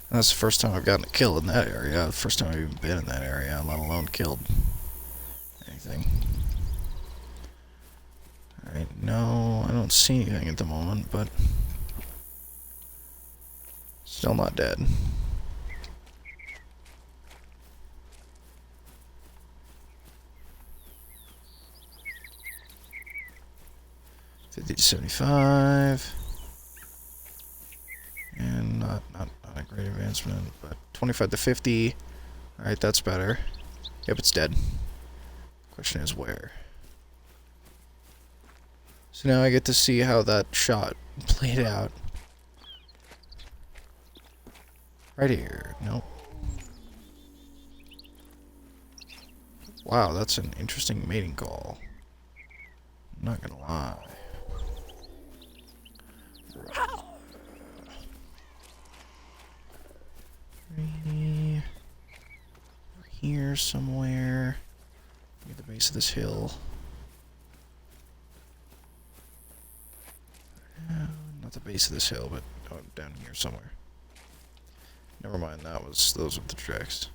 And that's the first time I've gotten a kill in that area. The first time I've even been in that area, let alone killed. anything. Alright, no, I don't see anything at the moment, but still not dead. $50 to $75. And not a great advancement, but $25 to $50. Alright, that's better. Yep, it's dead. Question is where? So now I get to see how that shot played out. Right here. Nope. Wow, that's an interesting mating call. I'm not gonna lie. Over here somewhere. Near the base of this hill. Not the base of this hill, but down here somewhere. Never mind, those were the tracks.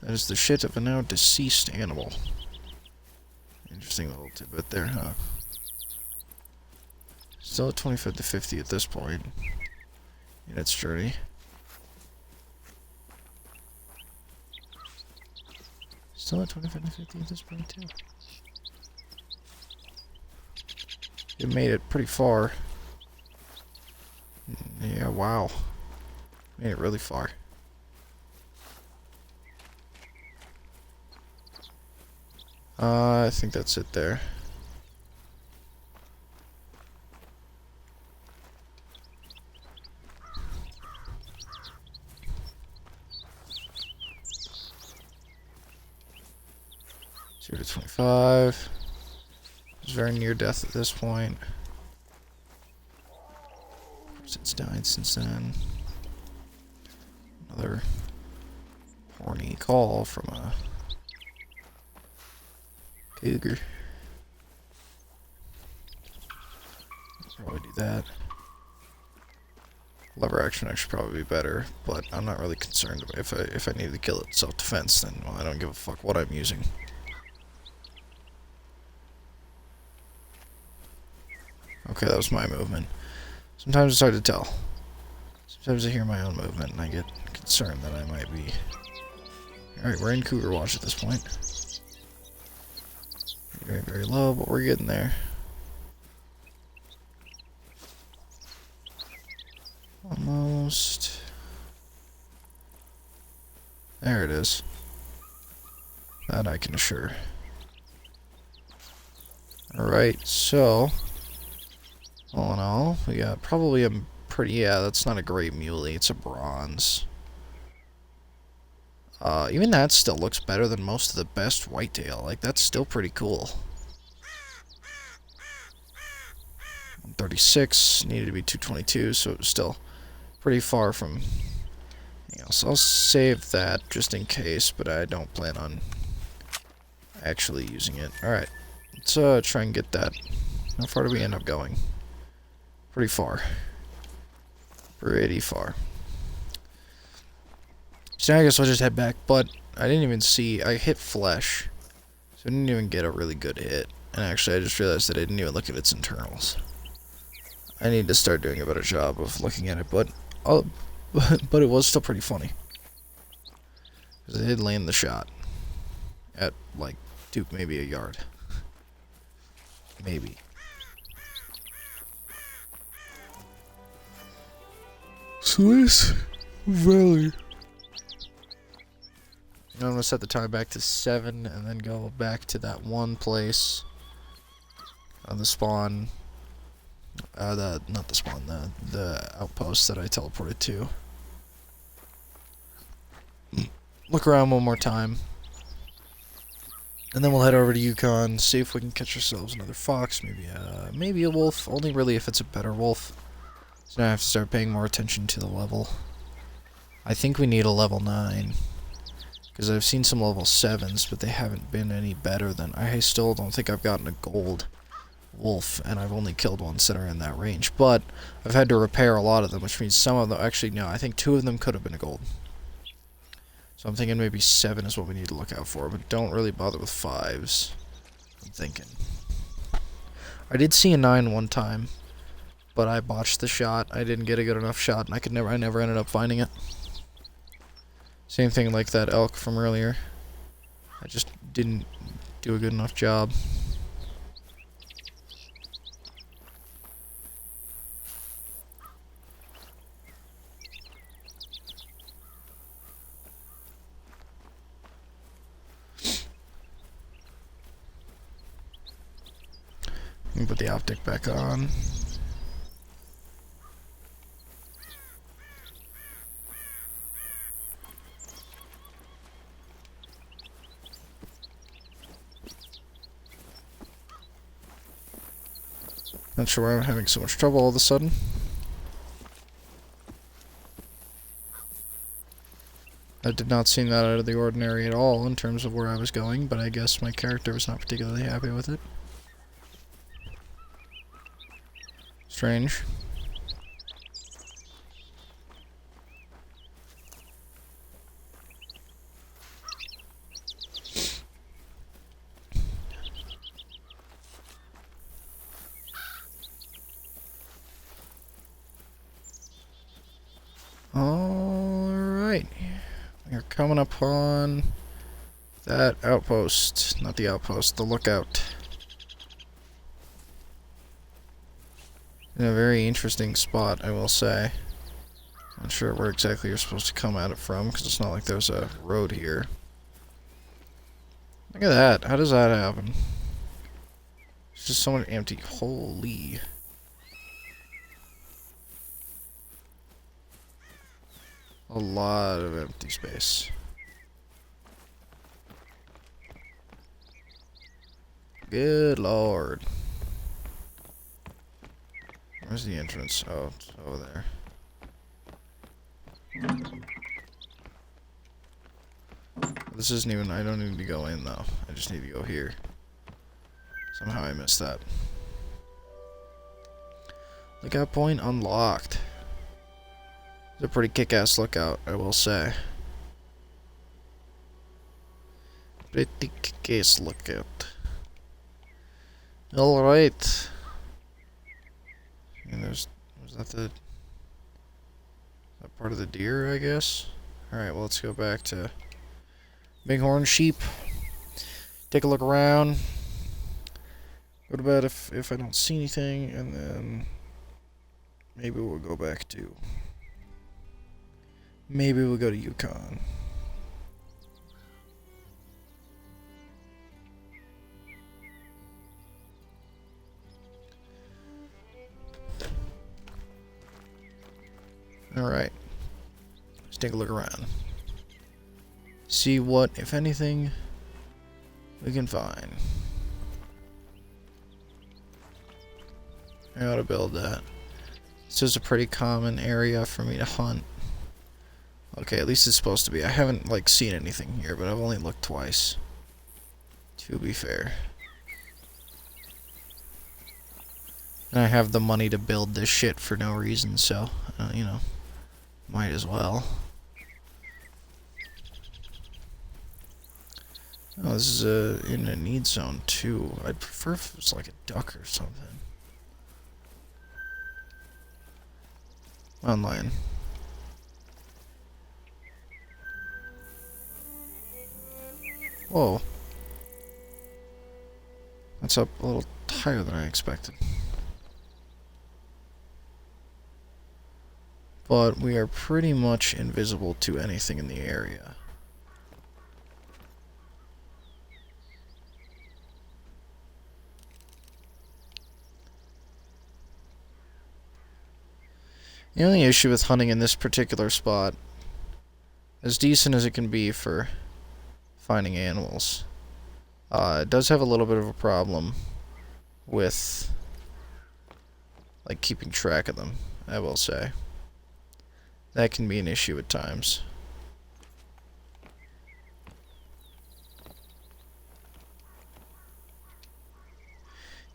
That is the shit of a now deceased animal. Interesting little tidbit there, huh? Still at 25 to 50 at this point in its journey. Still at 25 to 50 at this point too. It made it pretty far. Yeah, wow. Made it really far. I think that's it there. Zero to 25. It's very near death at this point. Of course, it's died since then. Another horny call from a cougar. Probably do that. Lever action should probably be better, but I'm not really concerned. If I need to kill it self-defense, then well, I don't give a fuck what I'm using. Okay, that was my movement. Sometimes it's hard to tell. Sometimes I hear my own movement and I get concerned that I might be... Alright, we're in cougar watch at this point. Very, very low, but we're getting there. Almost. There it is. That I can assure. Alright, so... all in all, we got probably a pretty... yeah, that's not a great muley, it's a bronze. Even that still looks better than most of the best whitetail. Like, that's still pretty cool. 136, needed to be 222, so it was still pretty far from anything else. I'll save that just in case, but I don't plan on actually using it. Alright, let's try and get that. How far do we end up going? Pretty far. Pretty far. So I guess I'll just head back, but I didn't even see... I hit flesh, so I didn't even get a really good hit. And actually, I just realized that I didn't even look at its internals. I need to start doing a better job of looking at it, but it was still pretty funny. Because I did land the shot at, like, maybe a yard. Maybe. Swiss Valley. I'm going to set the time back to 7 and then go back to that one place on the spawn. Not the spawn, the outpost that I teleported to. Look around one more time. And then we'll head over to Yukon, see if we can catch ourselves another fox, maybe a wolf, only really if it's a better wolf. So now I have to start paying more attention to the level. I think we need a level 9. Because I've seen some level 7s, but they haven't been any better than... I still don't think I've gotten a gold wolf, and I've only killed ones that are in that range. But I've had to repair a lot of them, which means some of them... Actually, no, I think 2 of them could have been a gold. So I'm thinking maybe 7 is what we need to look out for, but don't really bother with 5s. I'm thinking. I did see a 9 one time, but I botched the shot. I didn't get a good enough shot, and I never ended up finding it. Same thing like that elk from earlier. I just didn't do a good enough job. Let me put the optic back on. Not sure why I'm having so much trouble all of a sudden. I did not seem that out of the ordinary at all in terms of where I was going, but I guess my character was not particularly happy with it. Strange. Alright. We're coming upon that outpost. Not the outpost, the lookout. In a very interesting spot, I will say. Not sure where exactly you're supposed to come at it from, because it's not like there's a road here. Look at that. How does that happen? It's just so much empty. Holy. A lot of empty space. Good lord. Where's the entrance? Oh, it's over there. This isn't even... I don't need to go in, though. I just need to go here. Somehow I missed that. Lookout point unlocked. It's a pretty kick-ass lookout, I will say. Pretty kick-ass lookout. Alright. And was that that part of the deer, I guess? Alright, well, let's go back to Bighorn sheep. Take a look around. Go to bed if I don't see anything, and then maybe we'll go back to... Maybe we'll go to Yukon. Alright. Let's take a look around. See what, if anything, we can find. I ought to build that. This is a pretty common area for me to hunt. Okay, at least it's supposed to be. I haven't, like, seen anything here, but I've only looked twice. To be fair. And I have the money to build this shit for no reason, so, you know, might as well. Oh, this is in a need zone, too. I'd prefer if it was like a duck or something. Online. Whoa. That's up a little higher than I expected. But we are pretty much invisible to anything in the area. The only issue with hunting in this particular spot, as decent as it can be for finding animals, it does have a little bit of a problem with, like, keeping track of them, I will say. That can be an issue at times.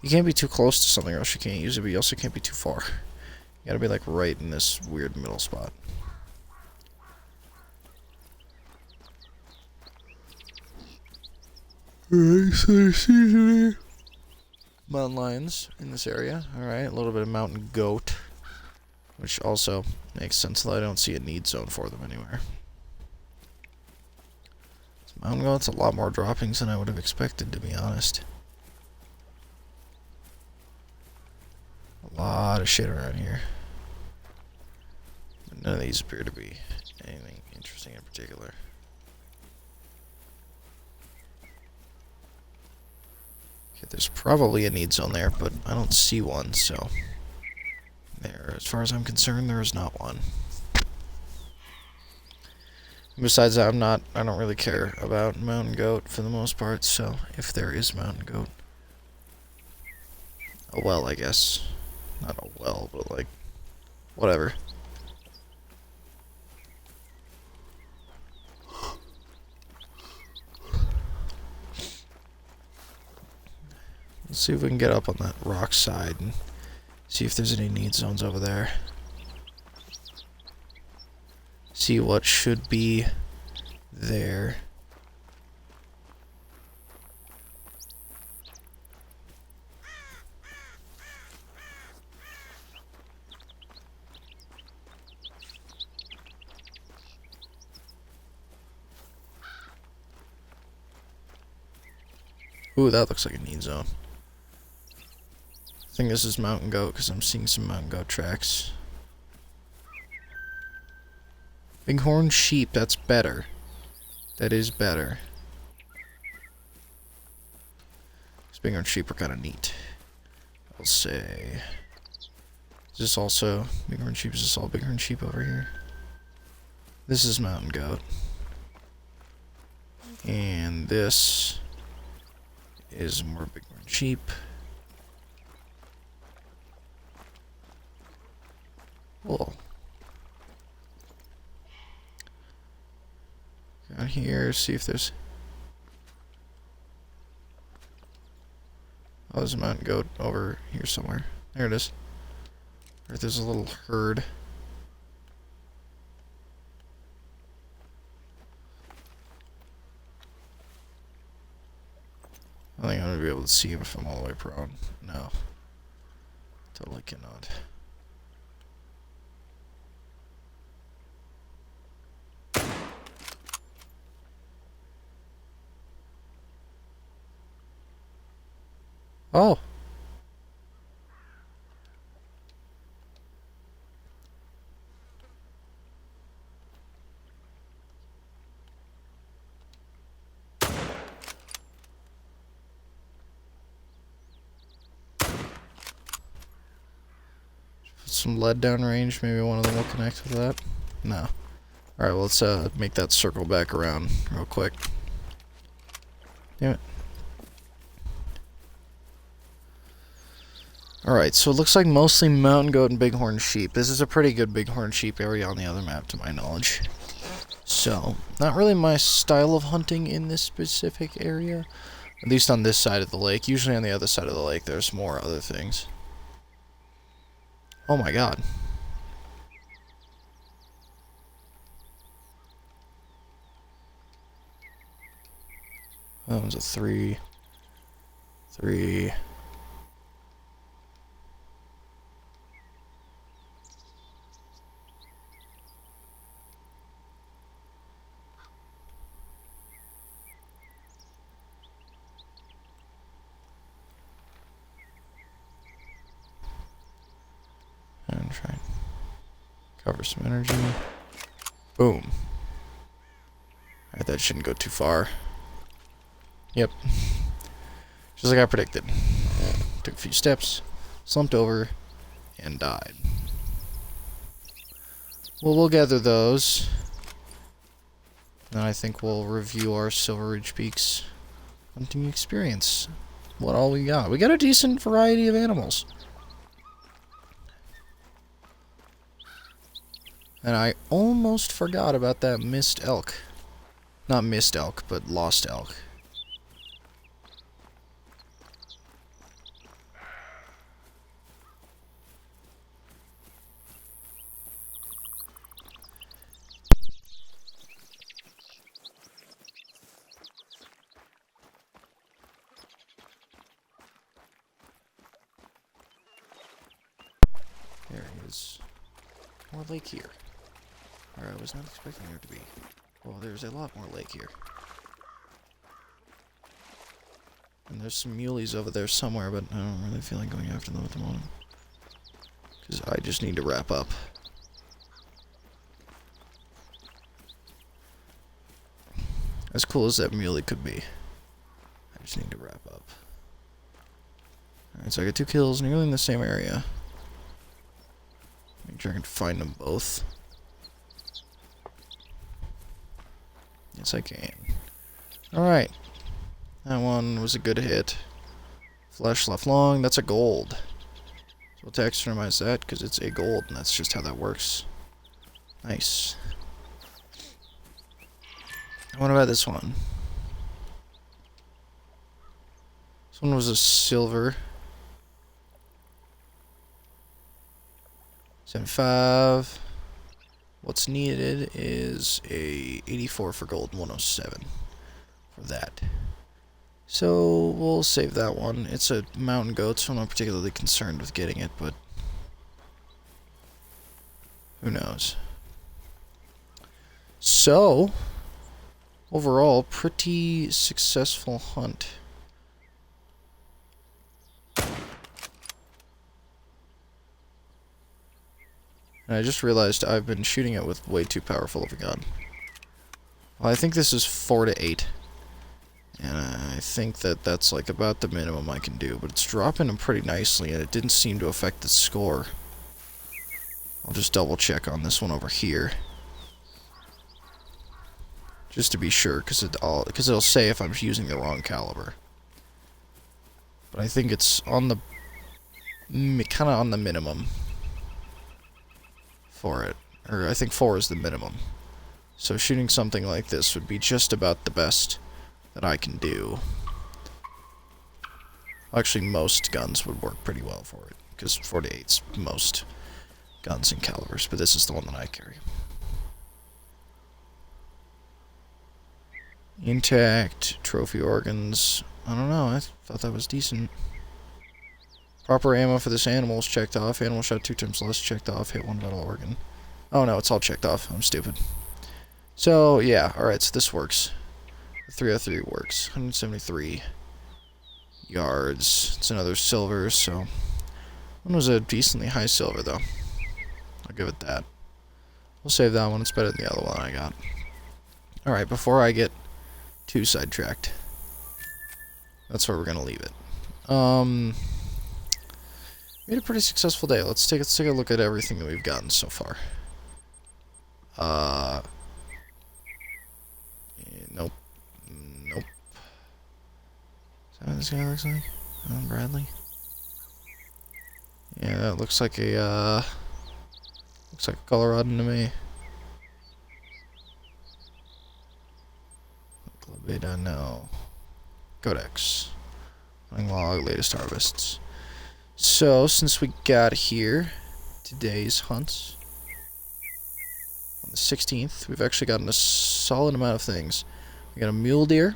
You can't be too close to something or else you can't use it, but you also can't be too far. You gotta be like right in this weird middle spot. Alright, so there seems to be mountain lions in this area. Alright, a little bit of mountain goat. Which also makes sense that I don't see a need zone for them anywhere. This mountain goat's a lot more droppings than I would have expected, to be honest. A lot of shit around here. But none of these appear to be anything interesting in particular. Okay, there's probably a need zone there, but I don't see one, so... There, as far as I'm concerned, there is not one. Besides that, I don't really care about mountain goat for the most part, so if there is mountain goat... Oh well, I guess. Not a well, but like, whatever. Let's see if we can get up on that rock side and see if there's any need zones over there. See what should be there. Ooh, that looks like a need zone. I think this is mountain goat because I'm seeing some mountain goat tracks. Bighorn sheep, that's better. That is better. These bighorn sheep are kind of neat. I'll say. Is this also bighorn sheep? Is this all bighorn sheep over here? This is mountain goat. And this is more bighorn sheep. Cool. Down here, see if there's... Oh, there's a mountain goat over here somewhere. There it is. Or there's a little herd. I think I'm gonna be able to see him if I'm all the way prone. No. Totally cannot. Oh. Put some lead downrange. Maybe one of them will connect with that. No. Alright, well, let's make that circle back around real quick. Damn it. Alright, so it looks like mostly mountain goat and bighorn sheep. This is a pretty good bighorn sheep area on the other map, to my knowledge. So, not really my style of hunting in this specific area. At least on this side of the lake. Usually on the other side of the lake, there's more other things. Oh my god. That one's a 3. 3. And try and cover some energy. Boom. Alright, that shouldn't go too far. Yep. Just like I predicted. Took a few steps, slumped over, and died. Well, we'll gather those. And I think we'll review our Silver Ridge Peaks hunting experience. What all we got? We got a decent variety of animals. And I almost forgot about that missed elk. Not missed elk, but lost elk. There is more lake here. Or I was not expecting there to be. Oh, there's a lot more lake here. And there's some muleys over there somewhere, but I don't really feel like going after them at the moment. Because I just need to wrap up. As cool as that muley could be, I just need to wrap up. Alright, so I got 2 kills nearly in the same area. Make sure I can find them both. Yes, I can. Alright. That one was a good hit. Flesh left long, that's a gold. So we'll taxidermize that because it's a gold, and that's just how that works. Nice. What about this one? This one was a silver. 75. What's needed is a 84 for gold and 107 for that. So we'll save that one. It's a mountain goat, so I'm not particularly concerned with getting it, but who knows. So overall, pretty successful hunt. And I just realized I've been shooting it with way too powerful of a gun. Well, I think this is 4 to 8. And I think that that's like about the minimum I can do. But it's dropping them pretty nicely, and it didn't seem to affect the score. I'll just double check on this one over here. Just to be sure, because it'll say if I'm using the wrong caliber. But I think it's on the kind of on the minimum for it. Or I think 4 is the minimum. So shooting something like this would be just about the best that I can do. Actually, most guns would work pretty well for it, because 48's most guns and calibers, but this is the one that I carry. Intact, trophy organs. I don't know, I thought that was decent. Proper ammo for this animal is checked off. Animal shot 2 times less, checked off. Hit 1 vital organ. Oh no, it's all checked off. I'm stupid. So, yeah, alright, so this works. 303 works. 173 yards. It's another silver, so one was a decently high silver, though. I'll give it that. We'll save that one. It's better than the other one I got. Alright, before I get too sidetracked, that's where we're going to leave it. We had a pretty successful day. Let's take a look at everything that we've gotten so far. Nope. Nope. Is that what this guy looks like? Bradley? Yeah, that looks like a Coloradan to me. Beta, no. Codex. Hunting log, latest harvests. So, since we got here, today's hunts, on the 16th, we've actually gotten a solid amount of things. We got a mule deer.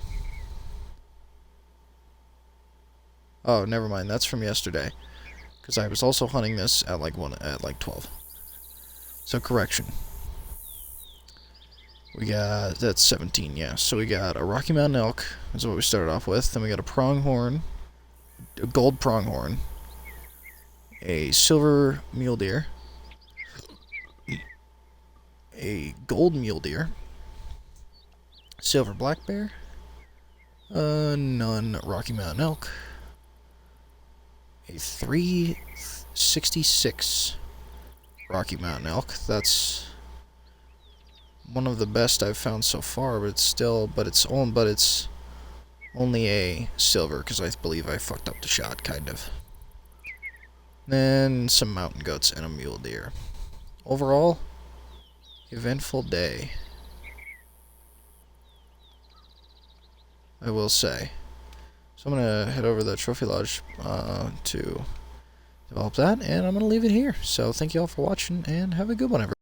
Oh, never mind, that's from yesterday, because I was also hunting this at like 12. So, correction. We got, that's 17, yeah. So we got a Rocky Mountain Elk, is what we started off with. Then we got a pronghorn, a gold pronghorn, a silver mule deer, a gold mule deer, silver black bear, none Rocky Mountain Elk, a 366 Rocky Mountain Elk. That's one of the best I've found so far, but it's only a silver, because I believe I fucked up the shot, kind of. Then some mountain goats and a mule deer. Overall, eventful day, I will say. So I'm going to head over to the Trophy Lodge to develop that, and I'm going to leave it here. So thank you all for watching, and have a good one, everyone.